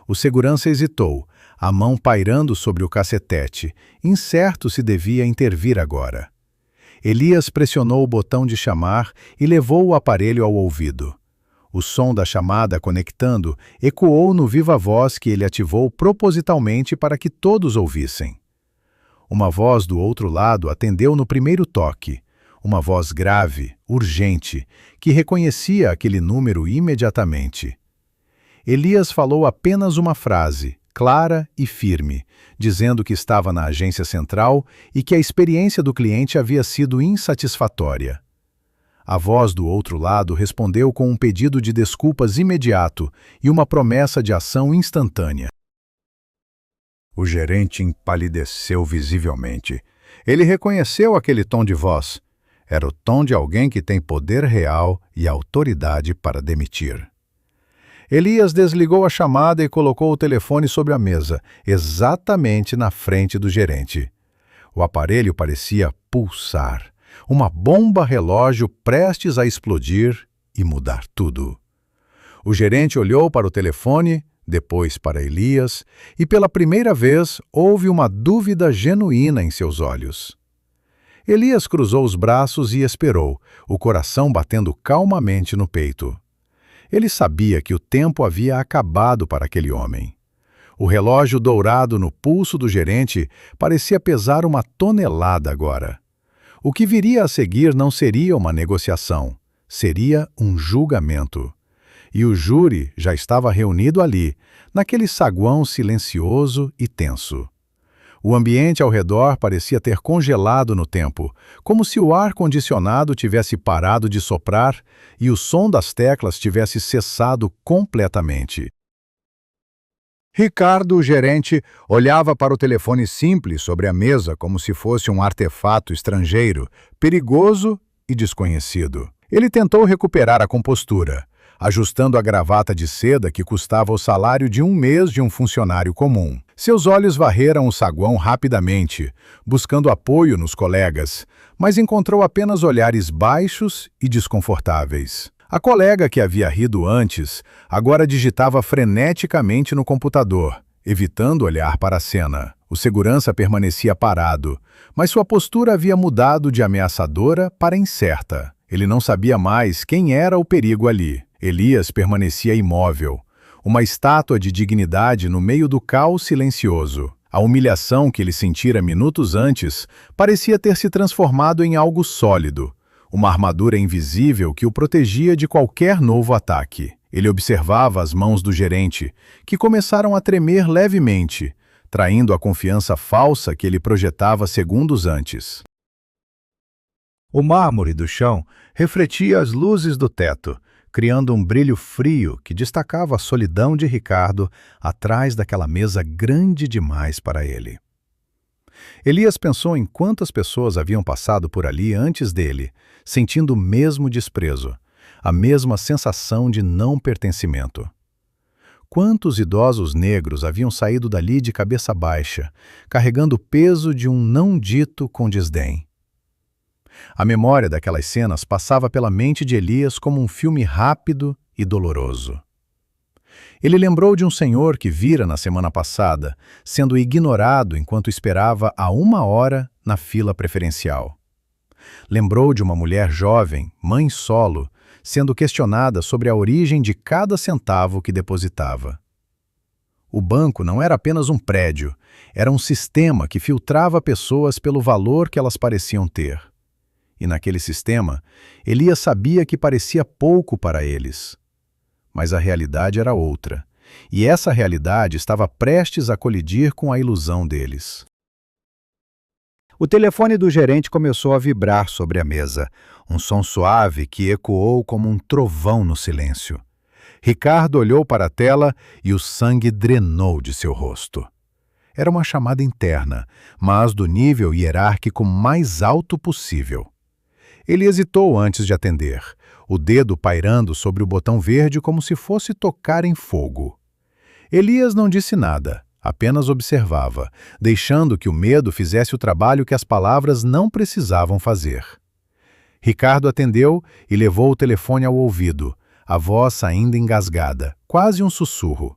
O segurança hesitou, a mão pairando sobre o cacetete, incerto se devia intervir agora. Elias pressionou o botão de chamar e levou o aparelho ao ouvido. O som da chamada conectando ecoou no viva-voz que ele ativou propositalmente para que todos ouvissem. Uma voz do outro lado atendeu no primeiro toque, uma voz grave, urgente, que reconhecia aquele número imediatamente. Elias falou apenas uma frase, clara e firme, dizendo que estava na agência central e que a experiência do cliente havia sido insatisfatória. A voz do outro lado respondeu com um pedido de desculpas imediato e uma promessa de ação instantânea. O gerente empalideceu visivelmente. Ele reconheceu aquele tom de voz. Era o tom de alguém que tem poder real e autoridade para demitir. Elias desligou a chamada e colocou o telefone sobre a mesa, exatamente na frente do gerente. O aparelho parecia pulsar. Uma bomba relógio prestes a explodir e mudar tudo. O gerente olhou para o telefone, depois para Elias, e pela primeira vez houve uma dúvida genuína em seus olhos. Elias cruzou os braços e esperou, o coração batendo calmamente no peito. Ele sabia que o tempo havia acabado para aquele homem. O relógio dourado no pulso do gerente parecia pesar uma tonelada agora. O que viria a seguir não seria uma negociação, seria um julgamento. E o júri já estava reunido ali, naquele saguão silencioso e tenso. O ambiente ao redor parecia ter congelado no tempo, como se o ar-condicionado tivesse parado de soprar e o som das teclas tivesse cessado completamente. Ricardo, o gerente, olhava para o telefone simples sobre a mesa como se fosse um artefato estrangeiro, perigoso e desconhecido. Ele tentou recuperar a compostura, ajustando a gravata de seda que custava o salário de um mês de um funcionário comum. Seus olhos varreram o saguão rapidamente, buscando apoio nos colegas, mas encontrou apenas olhares baixos e desconfortáveis. A colega que havia rido antes, agora digitava freneticamente no computador, evitando olhar para a cena. O segurança permanecia parado, mas sua postura havia mudado de ameaçadora para incerta. Ele não sabia mais quem era o perigo ali. Elias permanecia imóvel, uma estátua de dignidade no meio do caos silencioso. A humilhação que ele sentira minutos antes parecia ter se transformado em algo sólido, uma armadura invisível que o protegia de qualquer novo ataque. Ele observava as mãos do gerente, que começaram a tremer levemente, traindo a confiança falsa que ele projetava segundos antes. O mármore do chão refletia as luzes do teto, criando um brilho frio que destacava a solidão de Ricardo atrás daquela mesa grande demais para ele. Elias pensou em quantas pessoas haviam passado por ali antes dele, sentindo o mesmo desprezo, a mesma sensação de não pertencimento. Quantos idosos negros haviam saído dali de cabeça baixa, carregando o peso de um não dito com desdém. A memória daquelas cenas passava pela mente de Elias como um filme rápido e doloroso. Ele lembrou de um senhor que vira na semana passada, sendo ignorado enquanto esperava há 1 hora na fila preferencial. Lembrou de uma mulher jovem, mãe solo, sendo questionada sobre a origem de cada centavo que depositava. O banco não era apenas um prédio, era um sistema que filtrava pessoas pelo valor que elas pareciam ter. E naquele sistema, Elias sabia que parecia pouco para eles. Mas a realidade era outra, e essa realidade estava prestes a colidir com a ilusão deles. O telefone do gerente começou a vibrar sobre a mesa, um som suave que ecoou como um trovão no silêncio. Ricardo olhou para a tela e o sangue drenou de seu rosto. Era uma chamada interna, mas do nível hierárquico mais alto possível. Ele hesitou antes de atender, o dedo pairando sobre o botão verde como se fosse tocar em fogo. Elias não disse nada, apenas observava, deixando que o medo fizesse o trabalho que as palavras não precisavam fazer. Ricardo atendeu e levou o telefone ao ouvido, a voz ainda engasgada, quase um sussurro.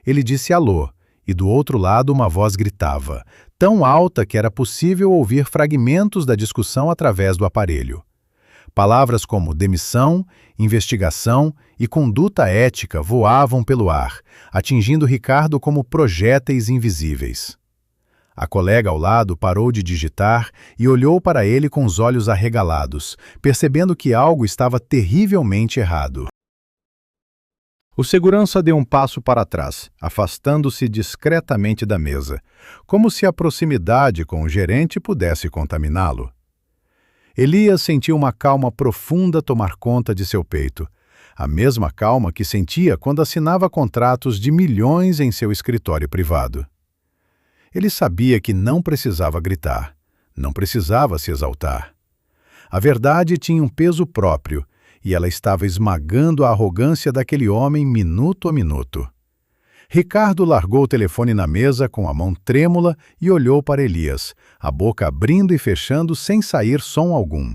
Ele disse alô, e do outro lado uma voz gritava, tão alta que era possível ouvir fragmentos da discussão através do aparelho. Palavras como demissão, investigação e conduta ética voavam pelo ar, atingindo Ricardo como projéteis invisíveis. A colega ao lado parou de digitar e olhou para ele com os olhos arregalados, percebendo que algo estava terrivelmente errado. O segurança deu um passo para trás, afastando-se discretamente da mesa, como se a proximidade com o gerente pudesse contaminá-lo. Elias sentiu uma calma profunda tomar conta de seu peito, a mesma calma que sentia quando assinava contratos de milhões em seu escritório privado. Ele sabia que não precisava gritar, não precisava se exaltar. A verdade tinha um peso próprio, e ela estava esmagando a arrogância daquele homem minuto a minuto. Ricardo largou o telefone na mesa com a mão trêmula e olhou para Elias, a boca abrindo e fechando sem sair som algum.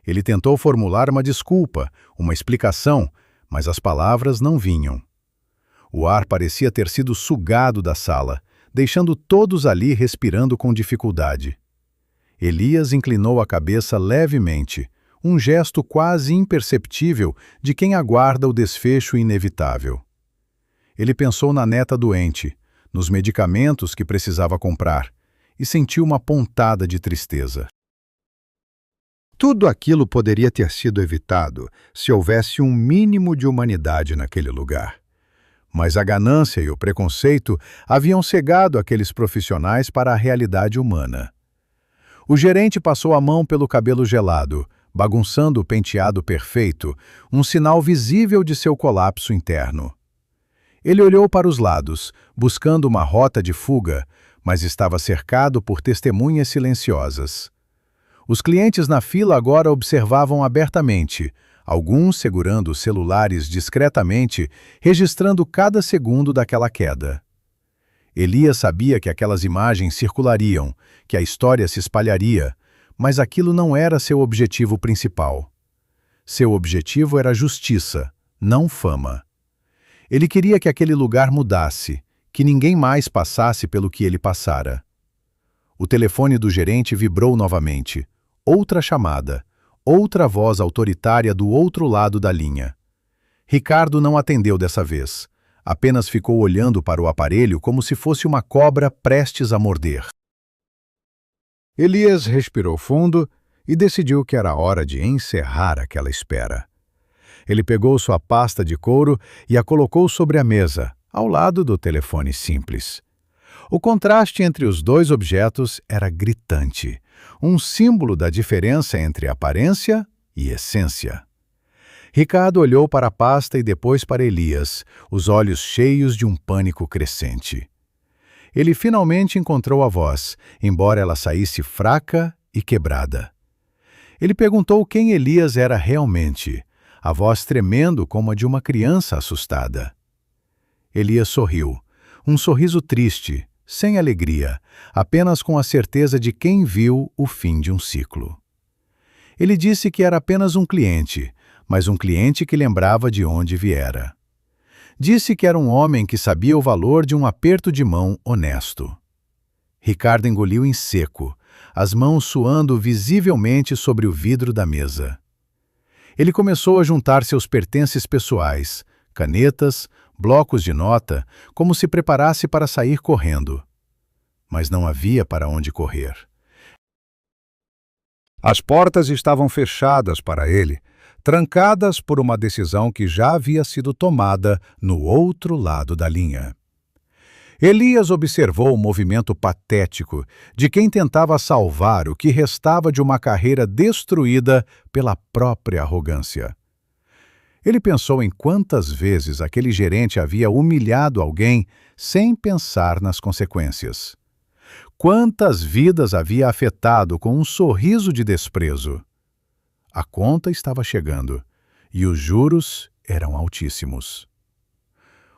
Ele tentou formular uma desculpa, uma explicação, mas as palavras não vinham. O ar parecia ter sido sugado da sala, deixando todos ali respirando com dificuldade. Elias inclinou a cabeça levemente, um gesto quase imperceptível de quem aguarda o desfecho inevitável. Ele pensou na neta doente, nos medicamentos que precisava comprar, e sentiu uma pontada de tristeza. Tudo aquilo poderia ter sido evitado se houvesse um mínimo de humanidade naquele lugar. Mas a ganância e o preconceito haviam cegado aqueles profissionais para a realidade humana. O gerente passou a mão pelo cabelo gelado, bagunçando o penteado perfeito, um sinal visível de seu colapso interno. Ele olhou para os lados, buscando uma rota de fuga, mas estava cercado por testemunhas silenciosas. Os clientes na fila agora observavam abertamente, alguns segurando os celulares discretamente, registrando cada segundo daquela queda. Elias sabia que aquelas imagens circulariam, que a história se espalharia, mas aquilo não era seu objetivo principal. Seu objetivo era justiça, não fama. Ele queria que aquele lugar mudasse, que ninguém mais passasse pelo que ele passara. O telefone do gerente vibrou novamente. Outra chamada, outra voz autoritária do outro lado da linha. Ricardo não atendeu dessa vez, apenas ficou olhando para o aparelho como se fosse uma cobra prestes a morder. Elias respirou fundo e decidiu que era hora de encerrar aquela espera. Ele pegou sua pasta de couro e a colocou sobre a mesa, ao lado do telefone simples. O contraste entre os dois objetos era gritante, um símbolo da diferença entre aparência e essência. Ricardo olhou para a pasta e depois para Elias, os olhos cheios de um pânico crescente. Ele finalmente encontrou a voz, embora ela saísse fraca e quebrada. Ele perguntou quem Elias era realmente, a voz tremendo como a de uma criança assustada. Elias sorriu, um sorriso triste, sem alegria, apenas com a certeza de quem viu o fim de um ciclo. Ele disse que era apenas um cliente, mas um cliente que lembrava de onde viera. Disse que era um homem que sabia o valor de um aperto de mão honesto. Ricardo engoliu em seco, as mãos suando visivelmente sobre o vidro da mesa. Ele começou a juntar seus pertences pessoais, canetas, blocos de nota, como se preparasse para sair correndo. Mas não havia para onde correr. As portas estavam fechadas para ele, trancadas por uma decisão que já havia sido tomada no outro lado da linha. Elias observou o movimento patético de quem tentava salvar o que restava de uma carreira destruída pela própria arrogância. Ele pensou em quantas vezes aquele gerente havia humilhado alguém sem pensar nas consequências. Quantas vidas havia afetado com um sorriso de desprezo. A conta estava chegando, e os juros eram altíssimos.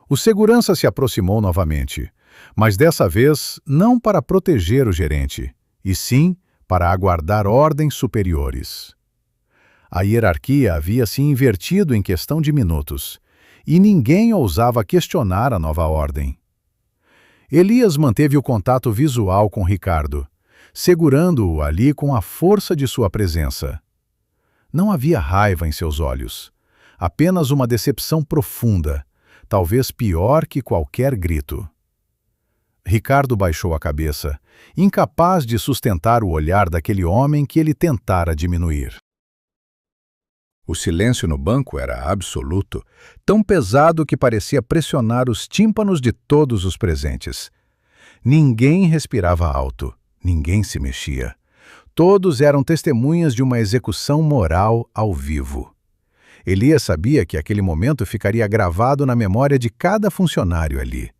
O segurança se aproximou novamente, mas dessa vez não para proteger o gerente, e sim para aguardar ordens superiores. A hierarquia havia se invertido em questão de minutos, e ninguém ousava questionar a nova ordem. Elias manteve o contato visual com Ricardo, segurando-o ali com a força de sua presença. Não havia raiva em seus olhos, apenas uma decepção profunda, talvez pior que qualquer grito. Ricardo baixou a cabeça, incapaz de sustentar o olhar daquele homem que ele tentara diminuir. O silêncio no banco era absoluto, tão pesado que parecia pressionar os tímpanos de todos os presentes. Ninguém respirava alto, ninguém se mexia. Todos eram testemunhas de uma execução moral ao vivo. Elias sabia que aquele momento ficaria gravado na memória de cada funcionário ali.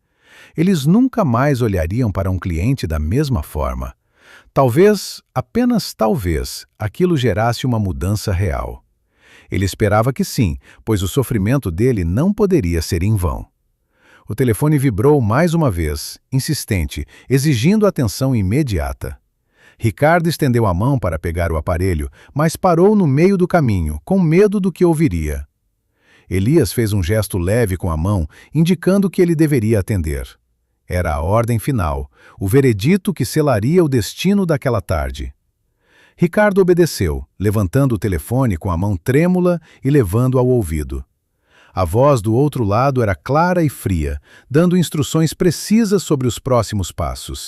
Eles nunca mais olhariam para um cliente da mesma forma. Talvez, apenas talvez, aquilo gerasse uma mudança real. Ele esperava que sim, pois o sofrimento dele não poderia ser em vão. O telefone vibrou mais uma vez, insistente, exigindo atenção imediata. Ricardo estendeu a mão para pegar o aparelho, mas parou no meio do caminho, com medo do que ouviria. Elias fez um gesto leve com a mão, indicando que ele deveria atender. Era a ordem final, o veredito que selaria o destino daquela tarde. Ricardo obedeceu, levantando o telefone com a mão trêmula e levando ao ouvido. A voz do outro lado era clara e fria, dando instruções precisas sobre os próximos passos.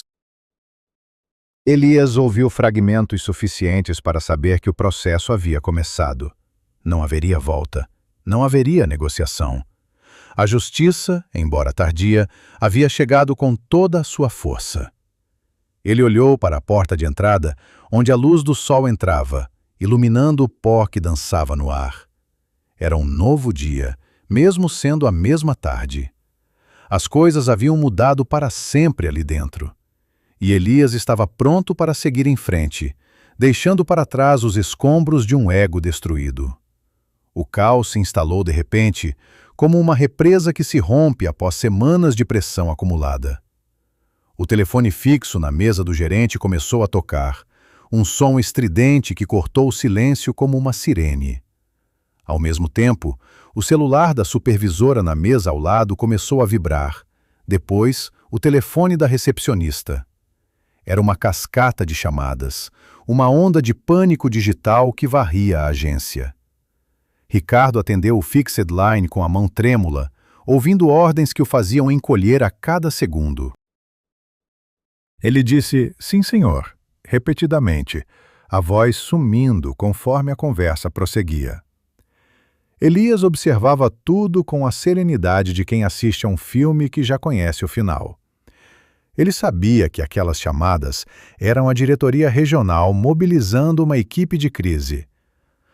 Elias ouviu fragmentos suficientes para saber que o processo havia começado. Não haveria volta, não haveria negociação. A justiça, embora tardia, havia chegado com toda a sua força. Ele olhou para a porta de entrada, onde a luz do sol entrava, iluminando o pó que dançava no ar. Era um novo dia, mesmo sendo a mesma tarde. As coisas haviam mudado para sempre ali dentro. E Elias estava pronto para seguir em frente, deixando para trás os escombros de um ego destruído. O caos se instalou de repente, como uma represa que se rompe após semanas de pressão acumulada. O telefone fixo na mesa do gerente começou a tocar, um som estridente que cortou o silêncio como uma sirene. Ao mesmo tempo, o celular da supervisora na mesa ao lado começou a vibrar. Depois, o telefone da recepcionista. Era uma cascata de chamadas, uma onda de pânico digital que varria a agência. Ricardo atendeu o fixed line com a mão trêmula, ouvindo ordens que o faziam encolher a cada segundo. Ele disse, sim, senhor, repetidamente, a voz sumindo conforme a conversa prosseguia. Elias observava tudo com a serenidade de quem assiste a um filme que já conhece o final. Ele sabia que aquelas chamadas eram a diretoria regional mobilizando uma equipe de crise.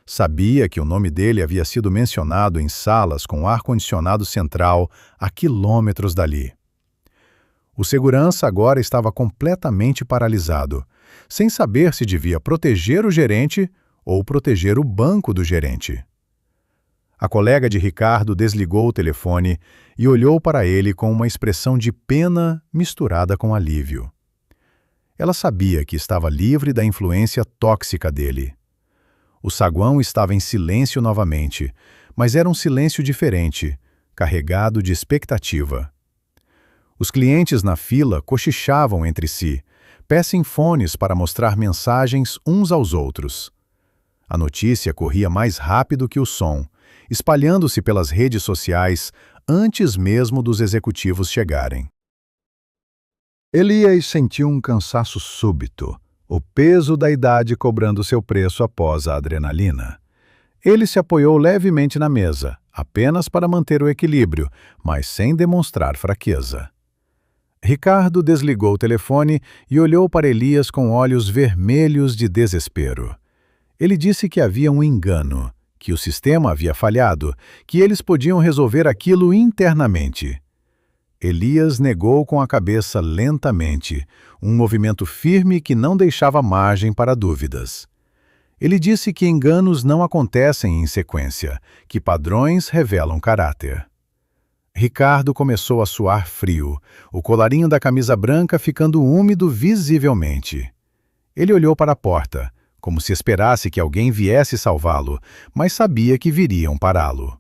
Sabia que o nome dele havia sido mencionado em salas com ar-condicionado central a quilômetros dali. O segurança agora estava completamente paralisado, sem saber se devia proteger o gerente ou proteger o banco do gerente. A colega de Ricardo desligou o telefone e olhou para ele com uma expressão de pena misturada com alívio. Ela sabia que estava livre da influência tóxica dele. O saguão estava em silêncio novamente, mas era um silêncio diferente, carregado de expectativa. Os clientes na fila cochichavam entre si, pés em fones para mostrar mensagens uns aos outros. A notícia corria mais rápido que o som, espalhando-se pelas redes sociais antes mesmo dos executivos chegarem. Elias sentiu um cansaço súbito, o peso da idade cobrando seu preço após a adrenalina. Ele se apoiou levemente na mesa, apenas para manter o equilíbrio, mas sem demonstrar fraqueza. Ricardo desligou o telefone e olhou para Elias com olhos vermelhos de desespero. Ele disse que havia um engano, que o sistema havia falhado, que eles podiam resolver aquilo internamente. Elias negou com a cabeça lentamente, um movimento firme que não deixava margem para dúvidas. Ele disse que enganos não acontecem em sequência, que padrões revelam caráter. Ricardo começou a suar frio, o colarinho da camisa branca ficando úmido visivelmente. Ele olhou para a porta, como se esperasse que alguém viesse salvá-lo, mas sabia que viriam pará-lo.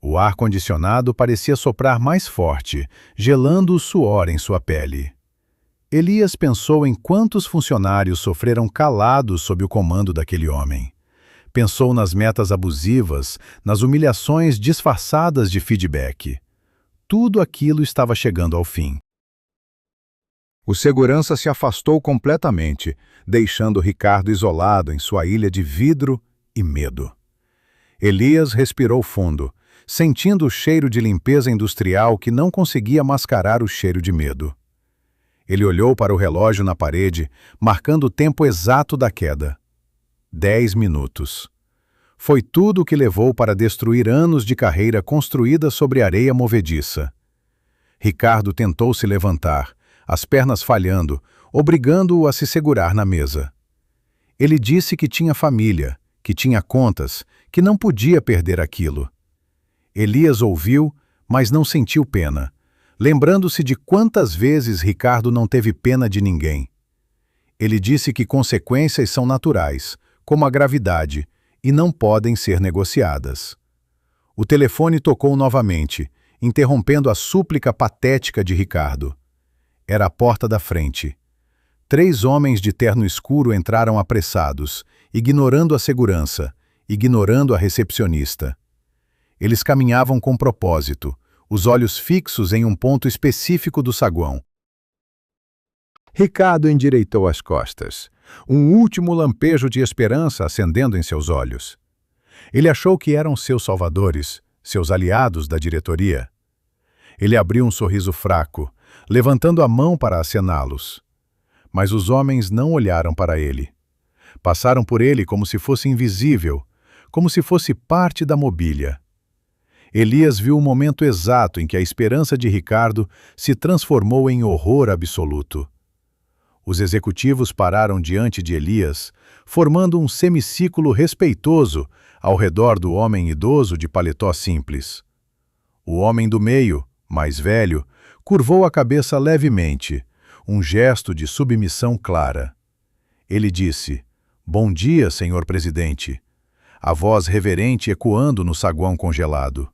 O ar-condicionado parecia soprar mais forte, gelando o suor em sua pele. Elias pensou em quantos funcionários sofreram calados sob o comando daquele homem. Pensou nas metas abusivas, nas humilhações disfarçadas de feedback. Tudo aquilo estava chegando ao fim. O segurança se afastou completamente, deixando Ricardo isolado em sua ilha de vidro e medo. Elias respirou fundo, sentindo o cheiro de limpeza industrial que não conseguia mascarar o cheiro de medo. Ele olhou para o relógio na parede, marcando o tempo exato da queda. 10 minutos. Foi tudo o que levou para destruir anos de carreira construída sobre areia movediça. Ricardo tentou se levantar, as pernas falhando, obrigando-o a se segurar na mesa. Ele disse que tinha família, que tinha contas, que não podia perder aquilo. Elias ouviu, mas não sentiu pena, lembrando-se de quantas vezes Ricardo não teve pena de ninguém. Ele disse que consequências são naturais, como a gravidade, e não podem ser negociadas. O telefone tocou novamente, interrompendo a súplica patética de Ricardo. Era a porta da frente. 3 homens de terno escuro entraram apressados, ignorando a segurança, ignorando a recepcionista. Eles caminhavam com propósito, os olhos fixos em um ponto específico do saguão. Ricardo endireitou as costas, um último lampejo de esperança acendendo em seus olhos. Ele achou que eram seus salvadores, seus aliados da diretoria. Ele abriu um sorriso fraco, levantando a mão para acená-los. Mas os homens não olharam para ele. Passaram por ele como se fosse invisível, como se fosse parte da mobília. Elias viu o momento exato em que a esperança de Ricardo se transformou em horror absoluto. Os executivos pararam diante de Elias, formando um semicírculo respeitoso ao redor do homem idoso de paletó simples. O homem do meio, mais velho, curvou a cabeça levemente, um gesto de submissão clara. Ele disse: "Bom dia, senhor presidente", a voz reverente ecoando no saguão congelado.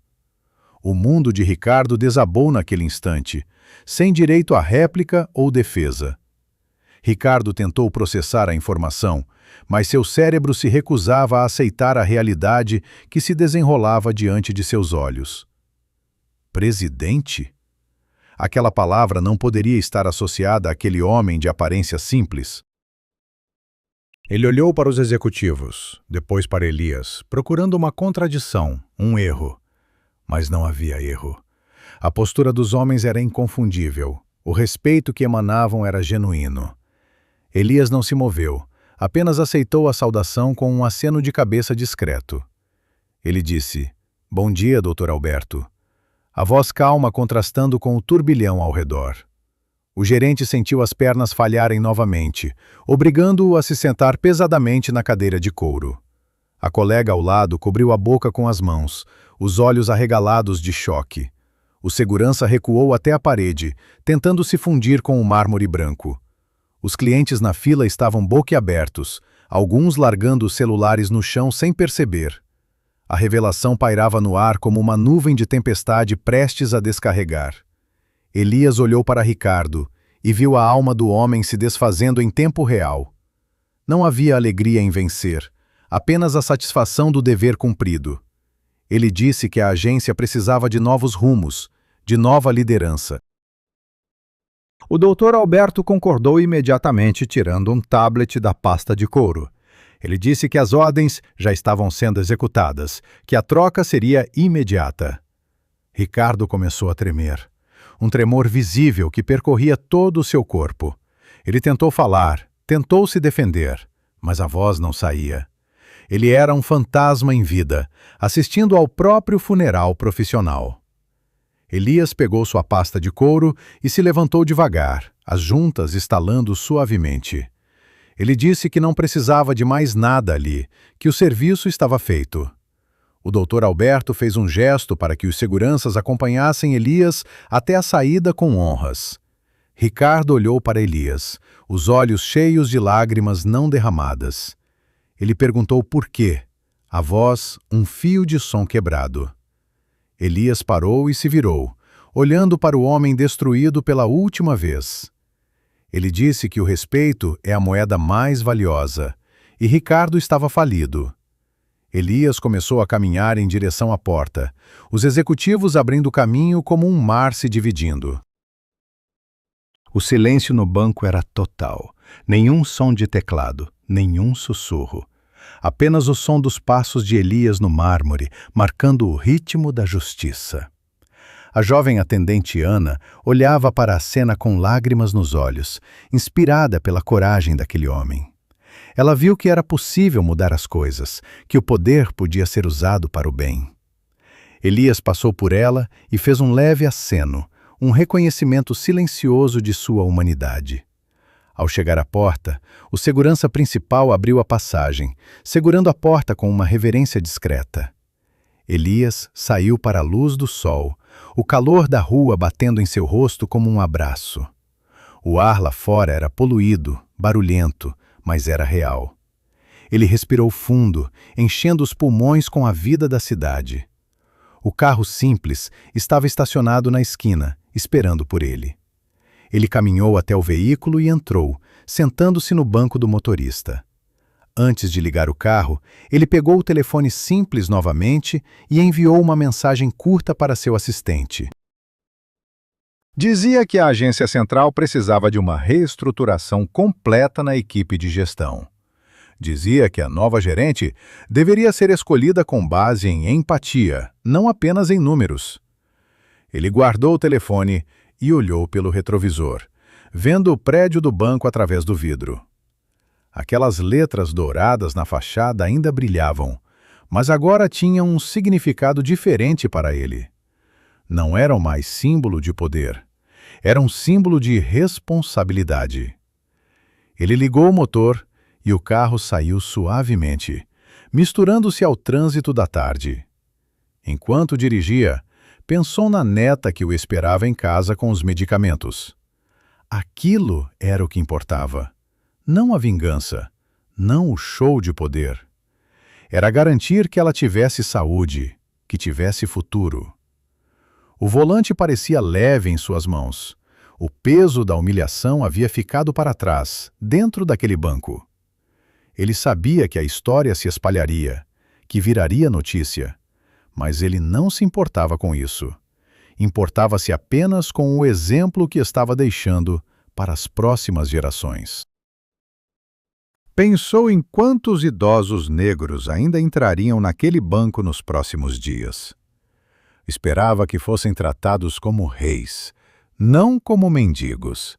O mundo de Ricardo desabou naquele instante, sem direito à réplica ou defesa. Ricardo tentou processar a informação, mas seu cérebro se recusava a aceitar a realidade que se desenrolava diante de seus olhos. Presidente? Aquela palavra não poderia estar associada àquele homem de aparência simples. Ele olhou para os executivos, depois para Elias, procurando uma contradição, um erro. Mas não havia erro. A postura dos homens era inconfundível. O respeito que emanavam era genuíno. Elias não se moveu, apenas aceitou a saudação com um aceno de cabeça discreto. Ele disse: "Bom dia, Dr. Alberto." A voz calma contrastando com o turbilhão ao redor. O gerente sentiu as pernas falharem novamente, obrigando-o a se sentar pesadamente na cadeira de couro. A colega ao lado cobriu a boca com as mãos, os olhos arregalados de choque. O segurança recuou até a parede, tentando se fundir com o mármore branco. Os clientes na fila estavam boquiabertos, alguns largando os celulares no chão sem perceber. A revelação pairava no ar como uma nuvem de tempestade prestes a descarregar. Elias olhou para Ricardo e viu a alma do homem se desfazendo em tempo real. Não havia alegria em vencer, apenas a satisfação do dever cumprido. Ele disse que a agência precisava de novos rumos, de nova liderança. O Dr. Alberto concordou imediatamente, tirando um tablet da pasta de couro. Ele disse que as ordens já estavam sendo executadas, que a troca seria imediata. Ricardo começou a tremer. Um tremor visível que percorria todo o seu corpo. Ele tentou falar, tentou se defender, mas a voz não saía. Ele era um fantasma em vida, assistindo ao próprio funeral profissional. Elias pegou sua pasta de couro e se levantou devagar, as juntas estalando suavemente. Ele disse que não precisava de mais nada ali, que o serviço estava feito. O Dr. Alberto fez um gesto para que os seguranças acompanhassem Elias até a saída com honras. Ricardo olhou para Elias, os olhos cheios de lágrimas não derramadas. Ele perguntou por quê, a voz um fio de som quebrado. Elias parou e se virou, olhando para o homem destruído pela última vez. Ele disse que o respeito é a moeda mais valiosa, e Ricardo estava falido. Elias começou a caminhar em direção à porta, os executivos abrindo caminho como um mar se dividindo. O silêncio no banco era total. Nenhum som de teclado, nenhum sussurro. Apenas o som dos passos de Elias no mármore, marcando o ritmo da justiça. A jovem atendente Ana olhava para a cena com lágrimas nos olhos, inspirada pela coragem daquele homem. Ela viu que era possível mudar as coisas, que o poder podia ser usado para o bem. Elias passou por ela e fez um leve aceno, um reconhecimento silencioso de sua humanidade. Ao chegar à porta, o segurança principal abriu a passagem, segurando a porta com uma reverência discreta. Elias saiu para a luz do sol, o calor da rua batendo em seu rosto como um abraço. O ar lá fora era poluído, barulhento, mas era real. Ele respirou fundo, enchendo os pulmões com a vida da cidade. O carro simples estava estacionado na esquina, esperando por ele. Ele caminhou até o veículo e entrou, sentando-se no banco do motorista. Antes de ligar o carro, ele pegou o telefone simples novamente e enviou uma mensagem curta para seu assistente. Dizia que a agência central precisava de uma reestruturação completa na equipe de gestão. Dizia que a nova gerente deveria ser escolhida com base em empatia, não apenas em números. Ele guardou o telefone e olhou pelo retrovisor, vendo o prédio do banco através do vidro. Aquelas letras douradas na fachada ainda brilhavam, mas agora tinham um significado diferente para ele. Não eram mais símbolo de poder, era um símbolo de responsabilidade. Ele ligou o motor e o carro saiu suavemente, misturando-se ao trânsito da tarde. Enquanto dirigia, pensou na neta que o esperava em casa com os medicamentos. Aquilo era o que importava. Não a vingança, não o show de poder. Era garantir que ela tivesse saúde, que tivesse futuro. O volante parecia leve em suas mãos. O peso da humilhação havia ficado para trás, dentro daquele banco. Ele sabia que a história se espalharia, que viraria notícia. Mas ele não se importava com isso. Importava-se apenas com o exemplo que estava deixando para as próximas gerações. Pensou em quantos idosos negros ainda entrariam naquele banco nos próximos dias. Esperava que fossem tratados como reis, não como mendigos.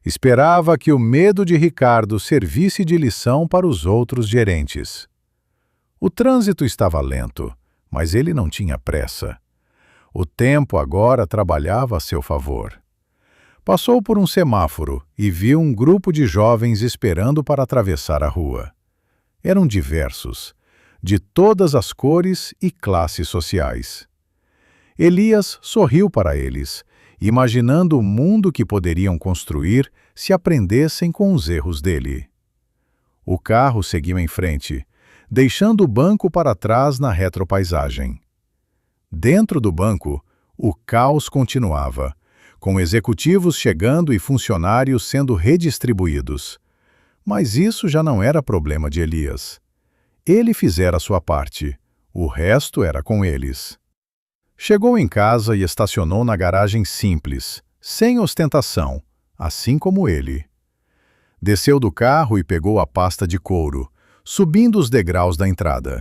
Esperava que o medo de Ricardo servisse de lição para os outros gerentes. O trânsito estava lento, mas ele não tinha pressa. O tempo agora trabalhava a seu favor. Passou por um semáforo e viu um grupo de jovens esperando para atravessar a rua. Eram diversos, de todas as cores e classes sociais. Elias sorriu para eles, imaginando o mundo que poderiam construir se aprendessem com os erros dele. O carro seguiu em frente, deixando o banco para trás na retropaisagem. Dentro do banco, o caos continuava, com executivos chegando e funcionários sendo redistribuídos. Mas isso já não era problema de Elias. Ele fizera a sua parte, o resto era com eles. Chegou em casa e estacionou na garagem simples, sem ostentação, assim como ele. Desceu do carro e pegou a pasta de couro, subindo os degraus da entrada.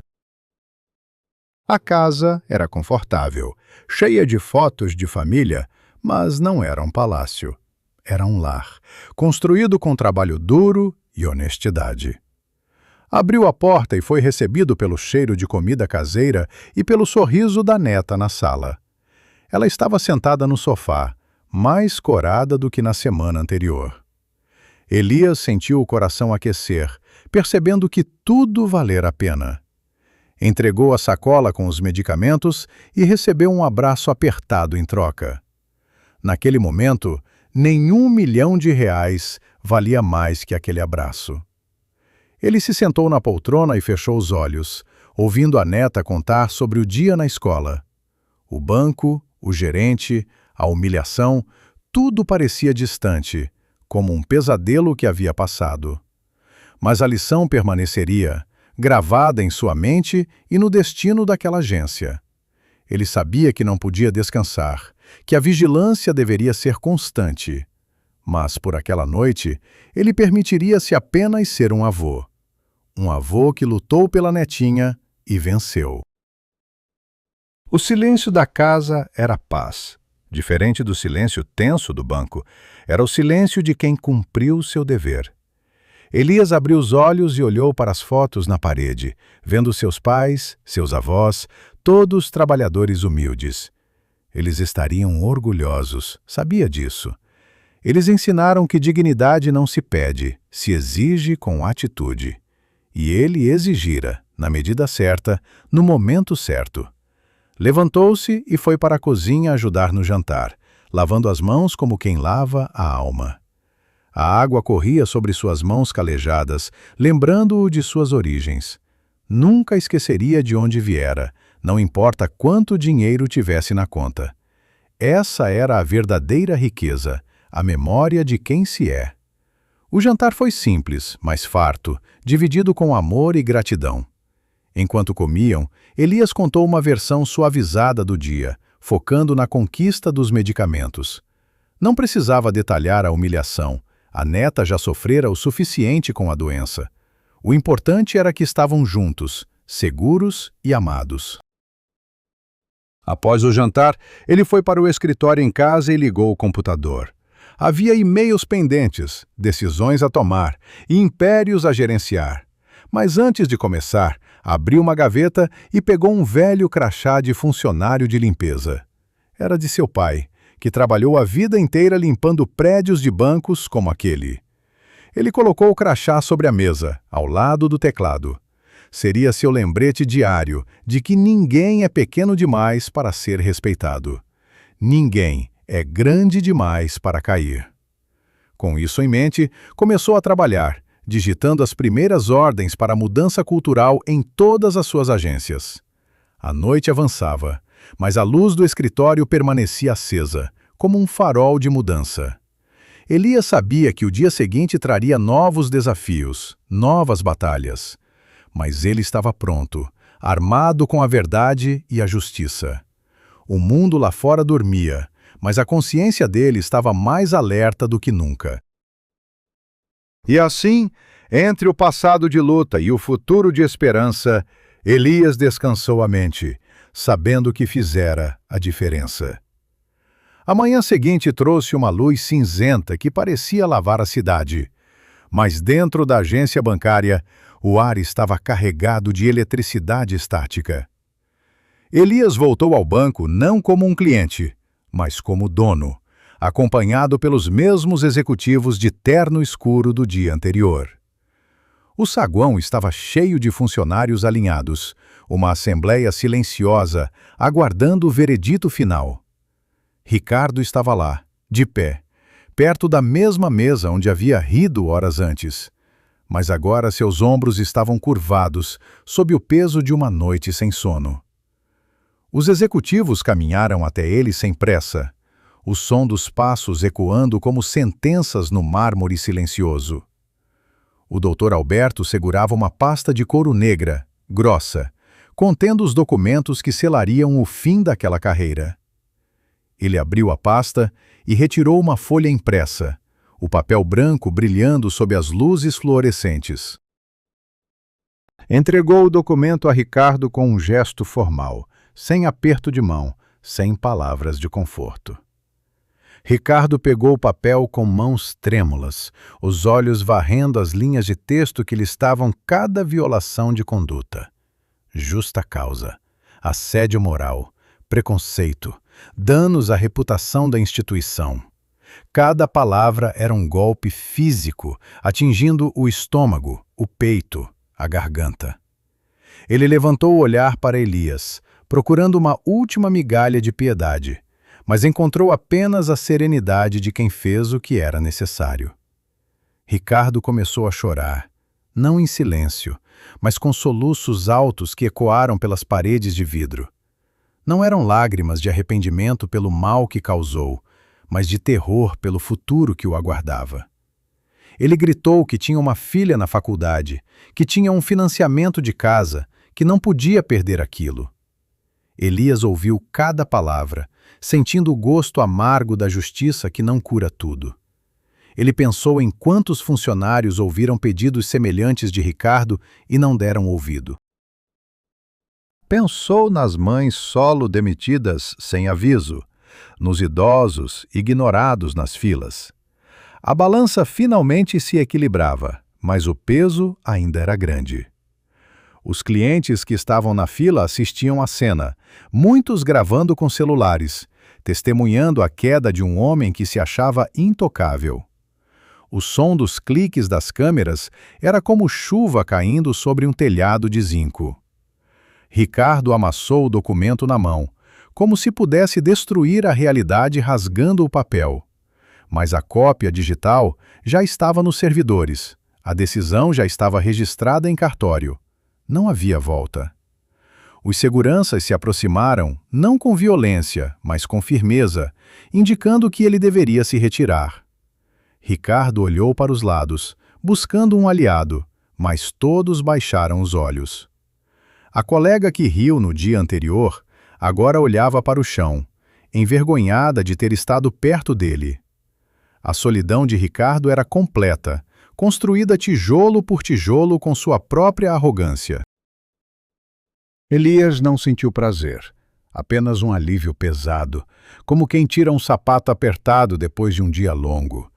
A casa era confortável, cheia de fotos de família, mas não era um palácio. Era um lar, construído com trabalho duro e honestidade. Abriu a porta e foi recebido pelo cheiro de comida caseira e pelo sorriso da neta na sala. Ela estava sentada no sofá, mais corada do que na semana anterior. Elias sentiu o coração aquecer, percebendo que tudo valera a pena. Entregou a sacola com os medicamentos e recebeu um abraço apertado em troca. Naquele momento, nenhum R$ 1.000.000 valia mais que aquele abraço. Ele se sentou na poltrona e fechou os olhos, ouvindo a neta contar sobre o dia na escola. O banco, o gerente, a humilhação, tudo parecia distante, como um pesadelo que havia passado. Mas a lição permaneceria, gravada em sua mente e no destino daquela agência. Ele sabia que não podia descansar, que a vigilância deveria ser constante. Mas, por aquela noite, ele permitiria-se apenas ser um avô. Um avô que lutou pela netinha e venceu. O silêncio da casa era paz. Diferente do silêncio tenso do banco, era o silêncio de quem cumpriu seu dever. Elias abriu os olhos e olhou para as fotos na parede, vendo seus pais, seus avós, todos trabalhadores humildes. Eles estariam orgulhosos, sabia disso. Eles ensinaram que dignidade não se pede, se exige com atitude. E ele exigira, na medida certa, no momento certo. Levantou-se e foi para a cozinha ajudar no jantar, lavando as mãos como quem lava a alma. A água corria sobre suas mãos calejadas, lembrando-o de suas origens. Nunca esqueceria de onde viera, não importa quanto dinheiro tivesse na conta. Essa era a verdadeira riqueza, a memória de quem se é. O jantar foi simples, mas farto, dividido com amor e gratidão. Enquanto comiam, Elias contou uma versão suavizada do dia, focando na conquista dos medicamentos. Não precisava detalhar a humilhação. A neta já sofrera o suficiente com a doença. O importante era que estavam juntos, seguros e amados. Após o jantar, ele foi para o escritório em casa e ligou o computador. Havia e-mails pendentes, decisões a tomar e impérios a gerenciar. Mas antes de começar, abriu uma gaveta e pegou um velho crachá de funcionário de limpeza. Era de seu pai, que trabalhou a vida inteira limpando prédios de bancos como aquele. Ele colocou o crachá sobre a mesa, ao lado do teclado. Seria seu lembrete diário de que ninguém é pequeno demais para ser respeitado. Ninguém é grande demais para cair. Com isso em mente, começou a trabalhar, digitando as primeiras ordens para a mudança cultural em todas as suas agências. A noite avançava, mas a luz do escritório permanecia acesa, como um farol de mudança. Elias sabia que o dia seguinte traria novos desafios, novas batalhas. Mas ele estava pronto, armado com a verdade e a justiça. O mundo lá fora dormia, mas a consciência dele estava mais alerta do que nunca. E assim, entre o passado de luta e o futuro de esperança, Elias descansou a mente, sabendo que fizera a diferença. A manhã seguinte trouxe uma luz cinzenta que parecia lavar a cidade. Mas dentro da agência bancária, o ar estava carregado de eletricidade estática. Elias voltou ao banco não como um cliente, mas como dono, acompanhado pelos mesmos executivos de terno escuro do dia anterior. O saguão estava cheio de funcionários alinhados, uma assembleia silenciosa, aguardando o veredito final. Ricardo estava lá, de pé, perto da mesma mesa onde havia rido horas antes. Mas agora seus ombros estavam curvados, sob o peso de uma noite sem sono. Os executivos caminharam até ele sem pressa, o som dos passos ecoando como sentenças no mármore silencioso. O Dr. Alberto segurava uma pasta de couro negra, grossa, contendo os documentos que selariam o fim daquela carreira. Ele abriu a pasta e retirou uma folha impressa, o papel branco brilhando sob as luzes fluorescentes. Entregou o documento a Ricardo com um gesto formal, sem aperto de mão, sem palavras de conforto. Ricardo pegou o papel com mãos trêmulas, os olhos varrendo as linhas de texto que listavam cada violação de conduta. Justa causa, assédio moral, preconceito, danos à reputação da instituição. Cada palavra era um golpe físico, atingindo o estômago, o peito, a garganta. Ele levantou o olhar para Elias, procurando uma última migalha de piedade, mas encontrou apenas a serenidade de quem fez o que era necessário. Ricardo começou a chorar, não em silêncio, mas com soluços altos que ecoaram pelas paredes de vidro. Não eram lágrimas de arrependimento pelo mal que causou, mas de terror pelo futuro que o aguardava. Ele gritou que tinha uma filha na faculdade, que tinha um financiamento de casa, que não podia perder aquilo. Elias ouviu cada palavra, sentindo o gosto amargo da justiça que não cura tudo. Ele pensou em quantos funcionários ouviram pedidos semelhantes de Ricardo e não deram ouvido. Pensou nas mães solo demitidas sem aviso, nos idosos ignorados nas filas. A balança finalmente se equilibrava, mas o peso ainda era grande. Os clientes que estavam na fila assistiam à cena, muitos gravando com celulares, testemunhando a queda de um homem que se achava intocável. O som dos cliques das câmeras era como chuva caindo sobre um telhado de zinco. Ricardo amassou o documento na mão, como se pudesse destruir a realidade rasgando o papel. Mas a cópia digital já estava nos servidores. A decisão já estava registrada em cartório. Não havia volta. Os seguranças se aproximaram, não com violência, mas com firmeza, indicando que ele deveria se retirar. Ricardo olhou para os lados, buscando um aliado, mas todos baixaram os olhos. A colega que riu no dia anterior agora olhava para o chão, envergonhada de ter estado perto dele. A solidão de Ricardo era completa, construída tijolo por tijolo com sua própria arrogância. Elias não sentiu prazer, apenas um alívio pesado, como quem tira um sapato apertado depois de um dia longo.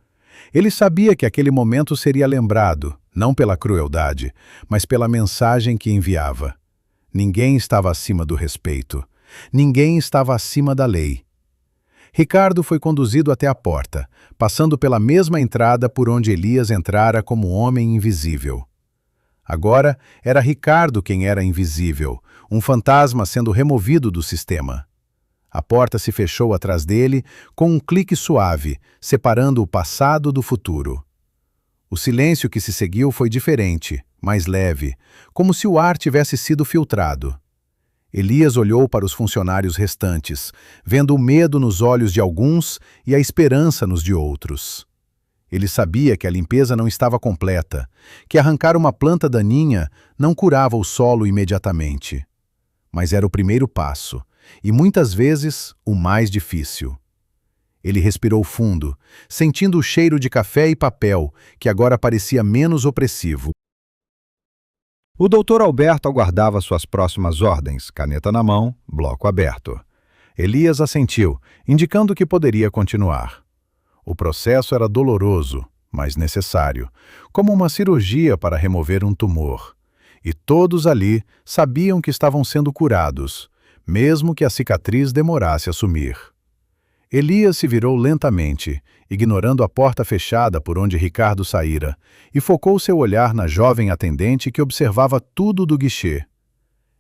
Ele sabia que aquele momento seria lembrado, não pela crueldade, mas pela mensagem que enviava. Ninguém estava acima do respeito. Ninguém estava acima da lei. Ricardo foi conduzido até a porta, passando pela mesma entrada por onde Elias entrara como homem invisível. Agora era Ricardo quem era invisível, um fantasma sendo removido do sistema. A porta se fechou atrás dele com um clique suave, separando o passado do futuro. O silêncio que se seguiu foi diferente, mais leve, como se o ar tivesse sido filtrado. Elias olhou para os funcionários restantes, vendo o medo nos olhos de alguns e a esperança nos de outros. Ele sabia que a limpeza não estava completa, que arrancar uma planta daninha não curava o solo imediatamente. Mas era o primeiro passo, e muitas vezes o mais difícil. Ele respirou fundo, sentindo o cheiro de café e papel, que agora parecia menos opressivo. O Dr. Alberto aguardava suas próximas ordens, caneta na mão, bloco aberto. Elias assentiu, indicando que poderia continuar. O processo era doloroso, mas necessário, como uma cirurgia para remover um tumor. E todos ali sabiam que estavam sendo curados, mesmo que a cicatriz demorasse a sumir. Elias se virou lentamente, ignorando a porta fechada por onde Ricardo saíra, e focou seu olhar na jovem atendente que observava tudo do guichê.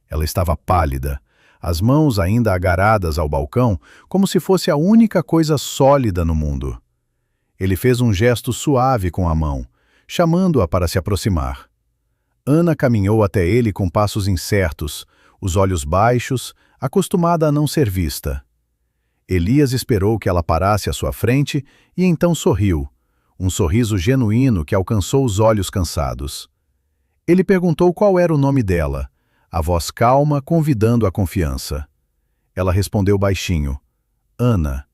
Ela estava pálida, as mãos ainda agarradas ao balcão, como se fosse a única coisa sólida no mundo. Ele fez um gesto suave com a mão, chamando-a para se aproximar. Ana caminhou até ele com passos incertos, os olhos baixos, acostumada a não ser vista. Elias esperou que ela parasse à sua frente e então sorriu, um sorriso genuíno que alcançou os olhos cansados. Ele perguntou qual era o nome dela, a voz calma convidando a confiança. Ela respondeu baixinho, Ana,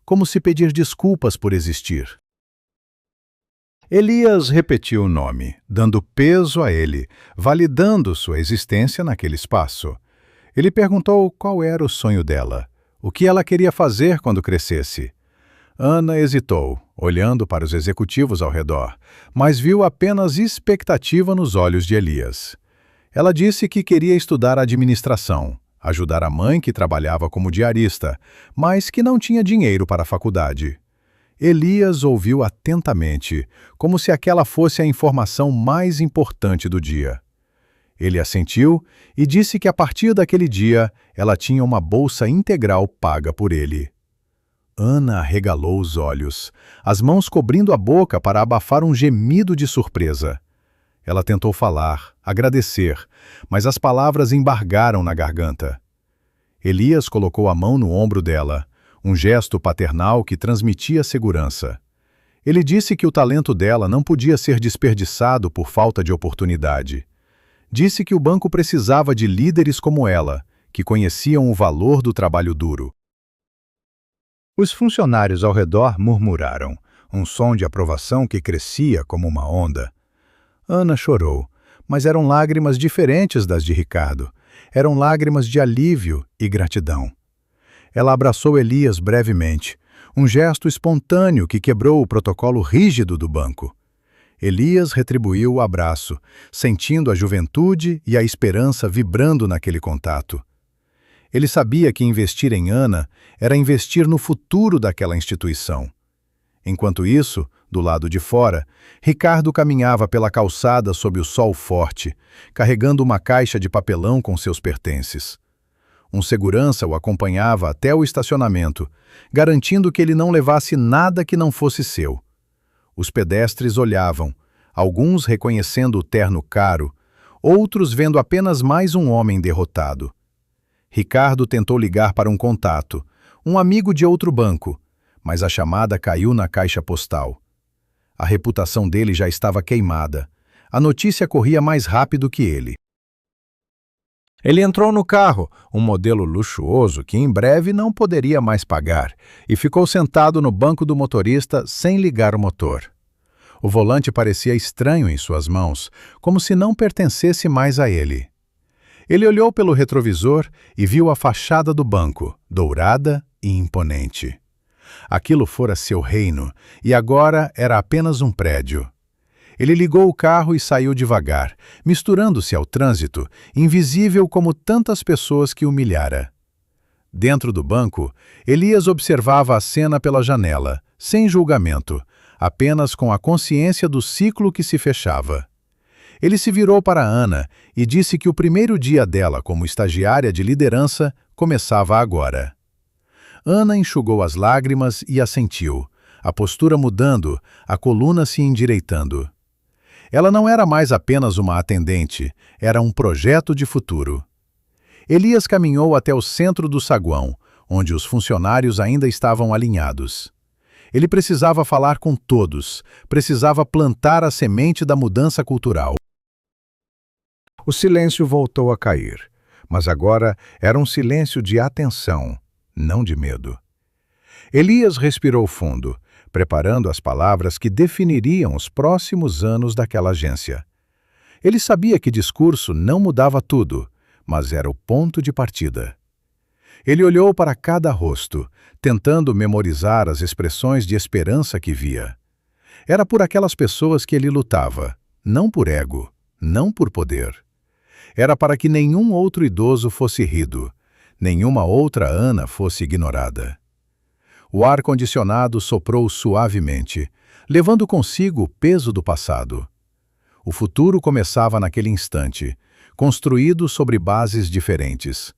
como se pedir desculpas por existir. Elias repetiu o nome, dando peso a ele, validando sua existência naquele espaço. Ele perguntou qual era o sonho dela, o que ela queria fazer quando crescesse. Ana hesitou, olhando para os executivos ao redor, mas viu apenas expectativa nos olhos de Elias. Ela disse que queria estudar administração, ajudar a mãe que trabalhava como diarista, mas que não tinha dinheiro para a faculdade. Elias ouviu atentamente, como se aquela fosse a informação mais importante do dia. Ele assentiu e disse que a partir daquele dia ela tinha uma bolsa integral paga por ele. Ana arregalou os olhos, as mãos cobrindo a boca para abafar um gemido de surpresa. Ela tentou falar, agradecer, mas as palavras embargaram na garganta. Elias colocou a mão no ombro dela, um gesto paternal que transmitia segurança. Ele disse que o talento dela não podia ser desperdiçado por falta de oportunidade. Disse que o banco precisava de líderes como ela, que conheciam o valor do trabalho duro. Os funcionários ao redor murmuraram, um som de aprovação que crescia como uma onda. Ana chorou, mas eram lágrimas diferentes das de Ricardo. Eram lágrimas de alívio e gratidão. Ela abraçou Elias brevemente, um gesto espontâneo que quebrou o protocolo rígido do banco. Elias retribuiu o abraço, sentindo a juventude e a esperança vibrando naquele contato. Ele sabia que investir em Ana era investir no futuro daquela instituição. Enquanto isso, do lado de fora, Ricardo caminhava pela calçada sob o sol forte, carregando uma caixa de papelão com seus pertences. Um segurança o acompanhava até o estacionamento, garantindo que ele não levasse nada que não fosse seu. Os pedestres olhavam, alguns reconhecendo o terno caro, outros vendo apenas mais um homem derrotado. Ricardo tentou ligar para um contato, um amigo de outro banco, mas a chamada caiu na caixa postal. A reputação dele já estava queimada. A notícia corria mais rápido que ele. Ele entrou no carro, um modelo luxuoso que em breve não poderia mais pagar, e ficou sentado no banco do motorista sem ligar o motor. O volante parecia estranho em suas mãos, como se não pertencesse mais a ele. Ele olhou pelo retrovisor e viu a fachada do banco, dourada e imponente. Aquilo fora seu reino, e agora era apenas um prédio. Ele ligou o carro e saiu devagar, misturando-se ao trânsito, invisível como tantas pessoas que humilhara. Dentro do banco, Elias observava a cena pela janela, sem julgamento, apenas com a consciência do ciclo que se fechava. Ele se virou para Ana e disse que o primeiro dia dela como estagiária de liderança começava agora. Ana enxugou as lágrimas e assentiu, a postura mudando, a coluna se endireitando. Ela não era mais apenas uma atendente, era um projeto de futuro. Elias caminhou até o centro do saguão, onde os funcionários ainda estavam alinhados. Ele precisava falar com todos, precisava plantar a semente da mudança cultural. O silêncio voltou a cair, mas agora era um silêncio de atenção, não de medo. Elias respirou fundo, preparando as palavras que definiriam os próximos anos daquela agência. Ele sabia que discurso não mudava tudo, mas era o ponto de partida. Ele olhou para cada rosto, tentando memorizar as expressões de esperança que via. Era por aquelas pessoas que ele lutava, não por ego, não por poder. Era para que nenhum outro idoso fosse rido, nenhuma outra Ana fosse ignorada. O ar-condicionado soprou suavemente, levando consigo o peso do passado. O futuro começava naquele instante, construído sobre bases diferentes.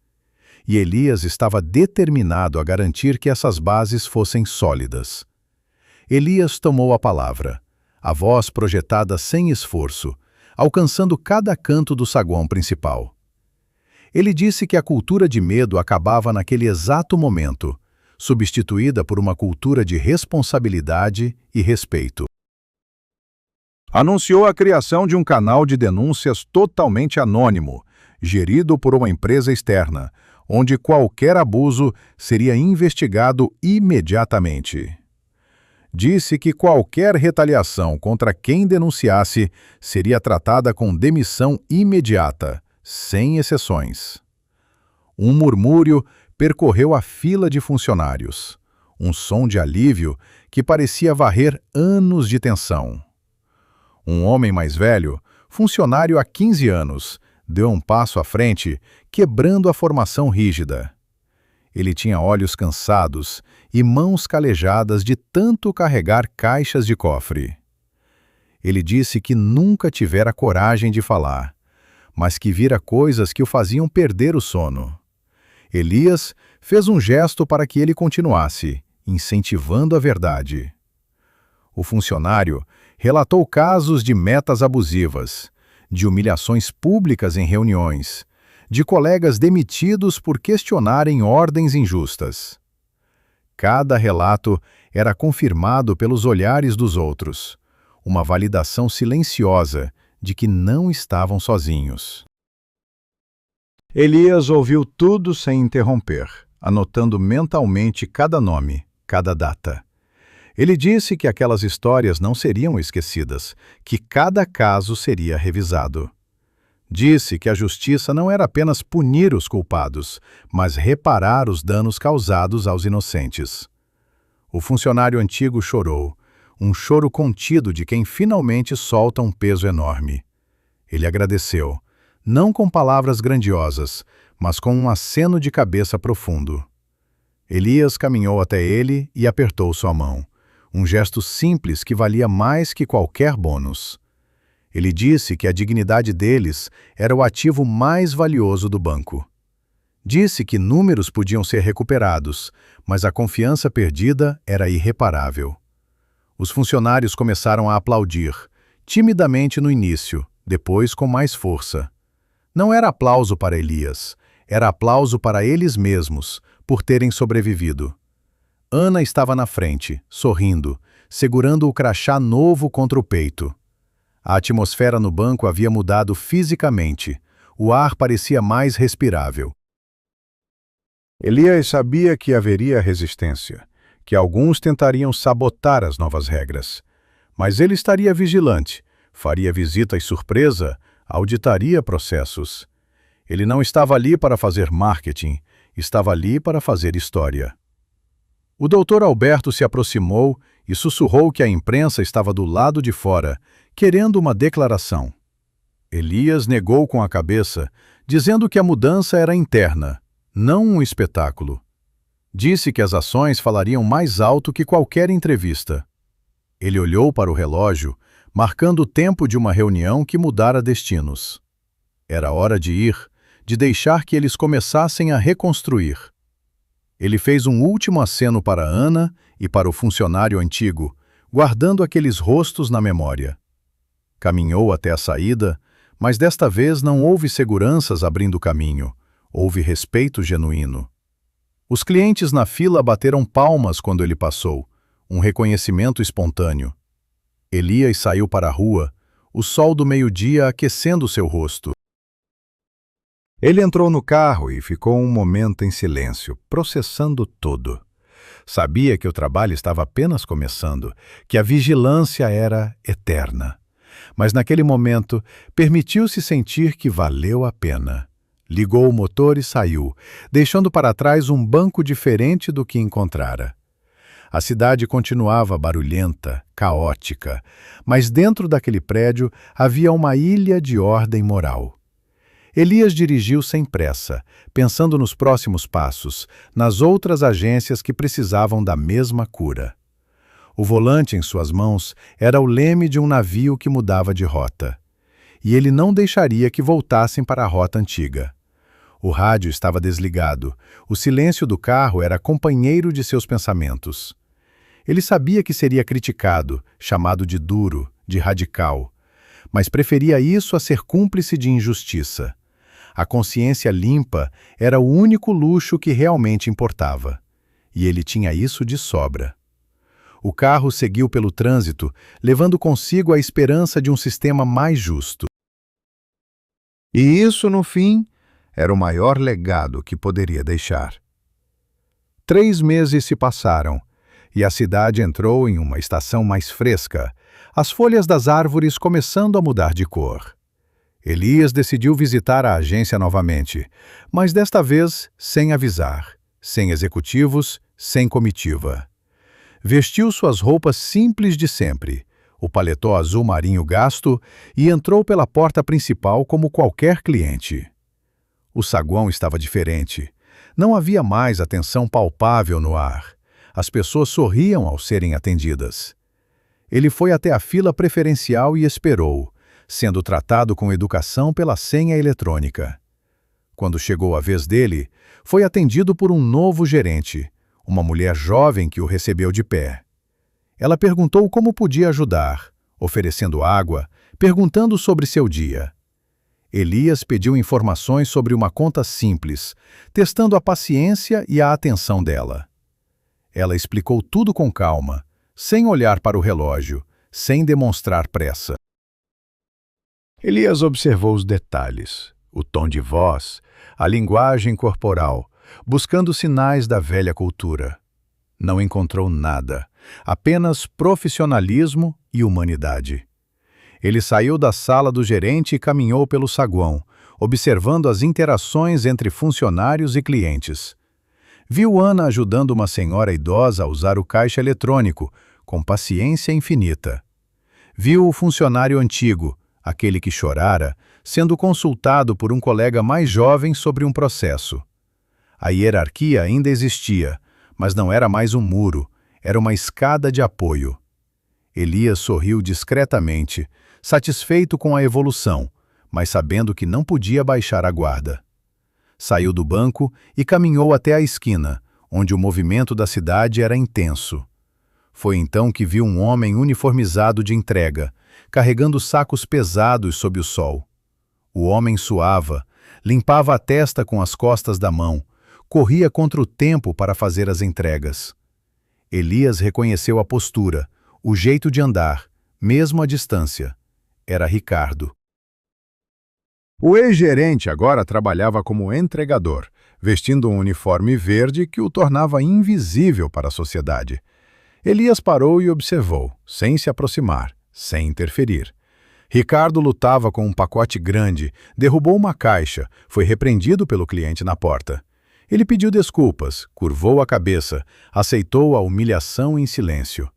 E Elias estava determinado a garantir que essas bases fossem sólidas. Elias tomou a palavra, a voz projetada sem esforço, alcançando cada canto do saguão principal. Ele disse que a cultura de medo acabava naquele exato momento, substituída por uma cultura de responsabilidade e respeito. Anunciou a criação de um canal de denúncias totalmente anônimo, gerido por uma empresa externa, onde qualquer abuso seria investigado imediatamente. Disse que qualquer retaliação contra quem denunciasse seria tratada com demissão imediata, sem exceções. Um murmúrio percorreu a fila de funcionários, um som de alívio que parecia varrer anos de tensão. Um homem mais velho, funcionário há 15 anos, deu um passo à frente, quebrando a formação rígida. Ele tinha olhos cansados e mãos calejadas de tanto carregar caixas de cofre. Ele disse que nunca tivera coragem de falar, mas que vira coisas que o faziam perder o sono. Elias fez um gesto para que ele continuasse, incentivando a verdade. O funcionário relatou casos de metas abusivas, de humilhações públicas em reuniões, de colegas demitidos por questionarem ordens injustas. Cada relato era confirmado pelos olhares dos outros, uma validação silenciosa de que não estavam sozinhos. Elias ouviu tudo sem interromper, anotando mentalmente cada nome, cada data. Ele disse que aquelas histórias não seriam esquecidas, que cada caso seria revisado. Disse que a justiça não era apenas punir os culpados, mas reparar os danos causados aos inocentes. O funcionário antigo chorou, um choro contido de quem finalmente solta um peso enorme. Ele agradeceu, não com palavras grandiosas, mas com um aceno de cabeça profundo. Elias caminhou até ele e apertou sua mão, um gesto simples que valia mais que qualquer bônus. Ele disse que a dignidade deles era o ativo mais valioso do banco. Disse que números podiam ser recuperados, mas a confiança perdida era irreparável. Os funcionários começaram a aplaudir, timidamente no início, depois com mais força. Não era aplauso para Elias, era aplauso para eles mesmos, por terem sobrevivido. Ana estava na frente, sorrindo, segurando o crachá novo contra o peito. A atmosfera no banco havia mudado fisicamente. O ar parecia mais respirável. Elias sabia que haveria resistência, que alguns tentariam sabotar as novas regras. Mas ele estaria vigilante, faria visitas surpresa, auditaria processos. Ele não estava ali para fazer marketing, estava ali para fazer história. O doutor Alberto se aproximou e sussurrou que a imprensa estava do lado de fora, querendo uma declaração. Elias negou com a cabeça, dizendo que a mudança era interna, não um espetáculo. Disse que as ações falariam mais alto que qualquer entrevista. Ele olhou para o relógio, marcando o tempo de uma reunião que mudara destinos. Era hora de ir, de deixar que eles começassem a reconstruir. Ele fez um último aceno para Ana e para o funcionário antigo, guardando aqueles rostos na memória. Caminhou até a saída, mas desta vez não houve seguranças abrindo caminho, houve respeito genuíno. Os clientes na fila bateram palmas quando ele passou, um reconhecimento espontâneo. Elias saiu para a rua, o sol do meio-dia aquecendo seu rosto. Ele entrou no carro e ficou um momento em silêncio, processando tudo. Sabia que o trabalho estava apenas começando, que a vigilância era eterna. Mas naquele momento, permitiu-se sentir que valeu a pena. Ligou o motor e saiu, deixando para trás um banco diferente do que encontrara. A cidade continuava barulhenta, caótica, mas dentro daquele prédio havia uma ilha de ordem moral. Elias dirigiu sem pressa, pensando nos próximos passos, nas outras agências que precisavam da mesma cura. O volante em suas mãos era o leme de um navio que mudava de rota. E ele não deixaria que voltassem para a rota antiga. O rádio estava desligado, o silêncio do carro era companheiro de seus pensamentos. Ele sabia que seria criticado, chamado de duro, de radical, mas preferia isso a ser cúmplice de injustiça. A consciência limpa era o único luxo que realmente importava. E ele tinha isso de sobra. O carro seguiu pelo trânsito, levando consigo a esperança de um sistema mais justo. E isso, no fim, era o maior legado que poderia deixar. 3 meses se passaram, e a cidade entrou em uma estação mais fresca, as folhas das árvores começando a mudar de cor. Elias decidiu visitar a agência novamente, mas desta vez sem avisar, sem executivos, sem comitiva. Vestiu suas roupas simples de sempre, o paletó azul marinho gasto, e entrou pela porta principal como qualquer cliente. O saguão estava diferente. Não havia mais a tensão palpável no ar. As pessoas sorriam ao serem atendidas. Ele foi até a fila preferencial e esperou, sendo tratado com educação pela senha eletrônica. Quando chegou a vez dele, foi atendido por um novo gerente, uma mulher jovem que o recebeu de pé. Ela perguntou como podia ajudar, oferecendo água, perguntando sobre seu dia. Elias pediu informações sobre uma conta simples, testando a paciência e a atenção dela. Ela explicou tudo com calma, sem olhar para o relógio, sem demonstrar pressa. Elias observou os detalhes, o tom de voz, a linguagem corporal, buscando sinais da velha cultura. Não encontrou nada, apenas profissionalismo e humanidade. Ele saiu da sala do gerente e caminhou pelo saguão, observando as interações entre funcionários e clientes. Viu Ana ajudando uma senhora idosa a usar o caixa eletrônico, com paciência infinita. Viu o funcionário antigo, aquele que chorara, sendo consultado por um colega mais jovem sobre um processo. A hierarquia ainda existia, mas não era mais um muro, era uma escada de apoio. Elias sorriu discretamente, satisfeito com a evolução, mas sabendo que não podia baixar a guarda. Saiu do banco e caminhou até a esquina, onde o movimento da cidade era intenso. Foi então que viu um homem uniformizado de entrega, carregando sacos pesados sob o sol. O homem suava, limpava a testa com as costas da mão, corria contra o tempo para fazer as entregas. Elias reconheceu a postura, o jeito de andar, mesmo à distância. Era Ricardo. O ex-gerente agora trabalhava como entregador, vestindo um uniforme verde que o tornava invisível para a sociedade. Elias parou e observou, sem se aproximar, sem interferir. Ricardo lutava com um pacote grande, derrubou uma caixa, foi repreendido pelo cliente na porta. Ele pediu desculpas, curvou a cabeça, aceitou a humilhação em silêncio.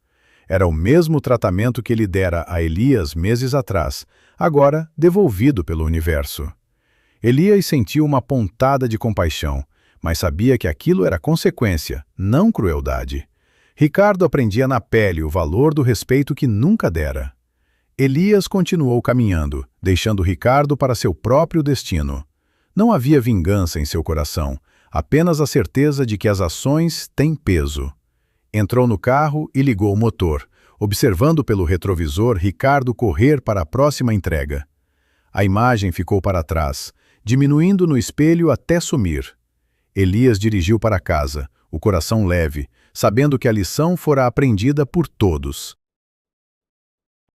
Era o mesmo tratamento que ele dera a Elias meses atrás, agora devolvido pelo universo. Elias sentiu uma pontada de compaixão, mas sabia que aquilo era consequência, não crueldade. Ricardo aprendia na pele o valor do respeito que nunca dera. Elias continuou caminhando, deixando Ricardo para seu próprio destino. Não havia vingança em seu coração, apenas a certeza de que as ações têm peso. Entrou no carro e ligou o motor, observando pelo retrovisor Ricardo correr para a próxima entrega. A imagem ficou para trás, diminuindo no espelho até sumir. Elias dirigiu para casa, o coração leve, sabendo que a lição fora aprendida por todos.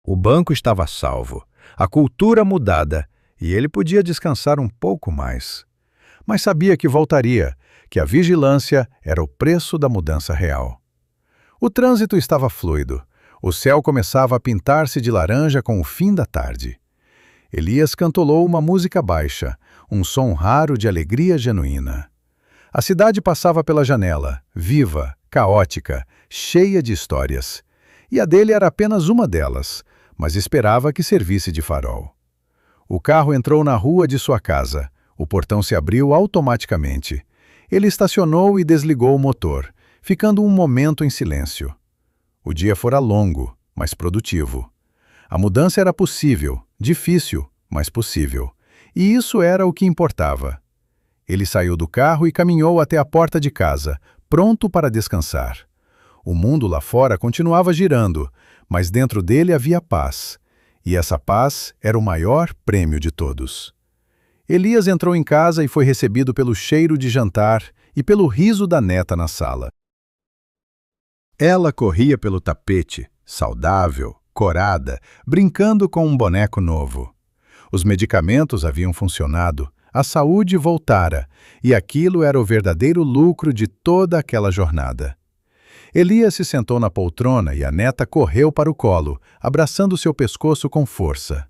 O banco estava salvo, a cultura mudada, e ele podia descansar um pouco mais. Mas sabia que voltaria, que a vigilância era o preço da mudança real. O trânsito estava fluido. O céu começava a pintar-se de laranja com o fim da tarde. Elias cantolou uma música baixa, um som raro de alegria genuína. A cidade passava pela janela, viva, caótica, cheia de histórias. E a dele era apenas uma delas, mas esperava que servisse de farol. O carro entrou na rua de sua casa. O portão se abriu automaticamente. Ele estacionou e desligou o motor, ficando um momento em silêncio. O dia fora longo, mas produtivo. A mudança era possível, difícil, mas possível. E isso era o que importava. Ele saiu do carro e caminhou até a porta de casa, pronto para descansar. O mundo lá fora continuava girando, mas dentro dele havia paz. E essa paz era o maior prêmio de todos. Elias entrou em casa e foi recebido pelo cheiro de jantar e pelo riso da neta na sala. Ela corria pelo tapete, saudável, corada, brincando com um boneco novo. Os medicamentos haviam funcionado, a saúde voltara, e aquilo era o verdadeiro lucro de toda aquela jornada. Elias se sentou na poltrona e a neta correu para o colo, abraçando seu pescoço com força.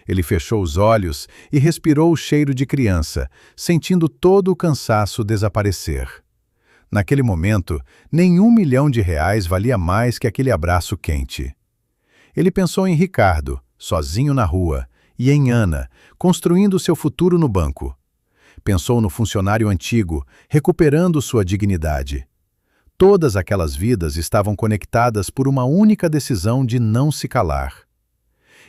Ele fechou os olhos e respirou o cheiro de criança, sentindo todo o cansaço desaparecer. Naquele momento, nem R$1 milhão valia mais que aquele abraço quente. Ele pensou em Ricardo, sozinho na rua, e em Ana, construindo seu futuro no banco. Pensou no funcionário antigo, recuperando sua dignidade. Todas aquelas vidas estavam conectadas por uma única decisão de não se calar.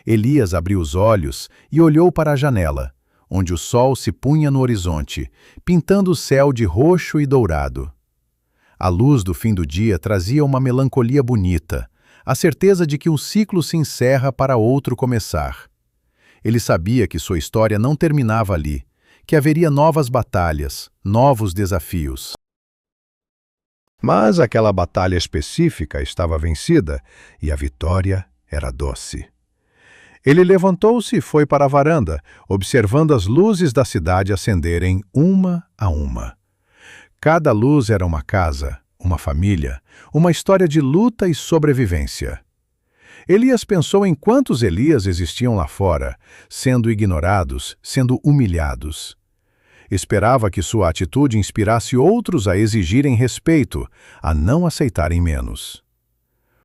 Elias abriu os olhos e olhou para a janela, onde o sol se punha no horizonte, pintando o céu de roxo e dourado. A luz do fim do dia trazia uma melancolia bonita, a certeza de que um ciclo se encerra para outro começar. Ele sabia que sua história não terminava ali, que haveria novas batalhas, novos desafios. Mas aquela batalha específica estava vencida e a vitória era doce. Ele levantou-se e foi para a varanda, observando as luzes da cidade acenderem uma a uma. Cada luz era uma casa, uma família, uma história de luta e sobrevivência. Elias pensou em quantos Elias existiam lá fora, sendo ignorados, sendo humilhados. Esperava que sua atitude inspirasse outros a exigirem respeito, a não aceitarem menos.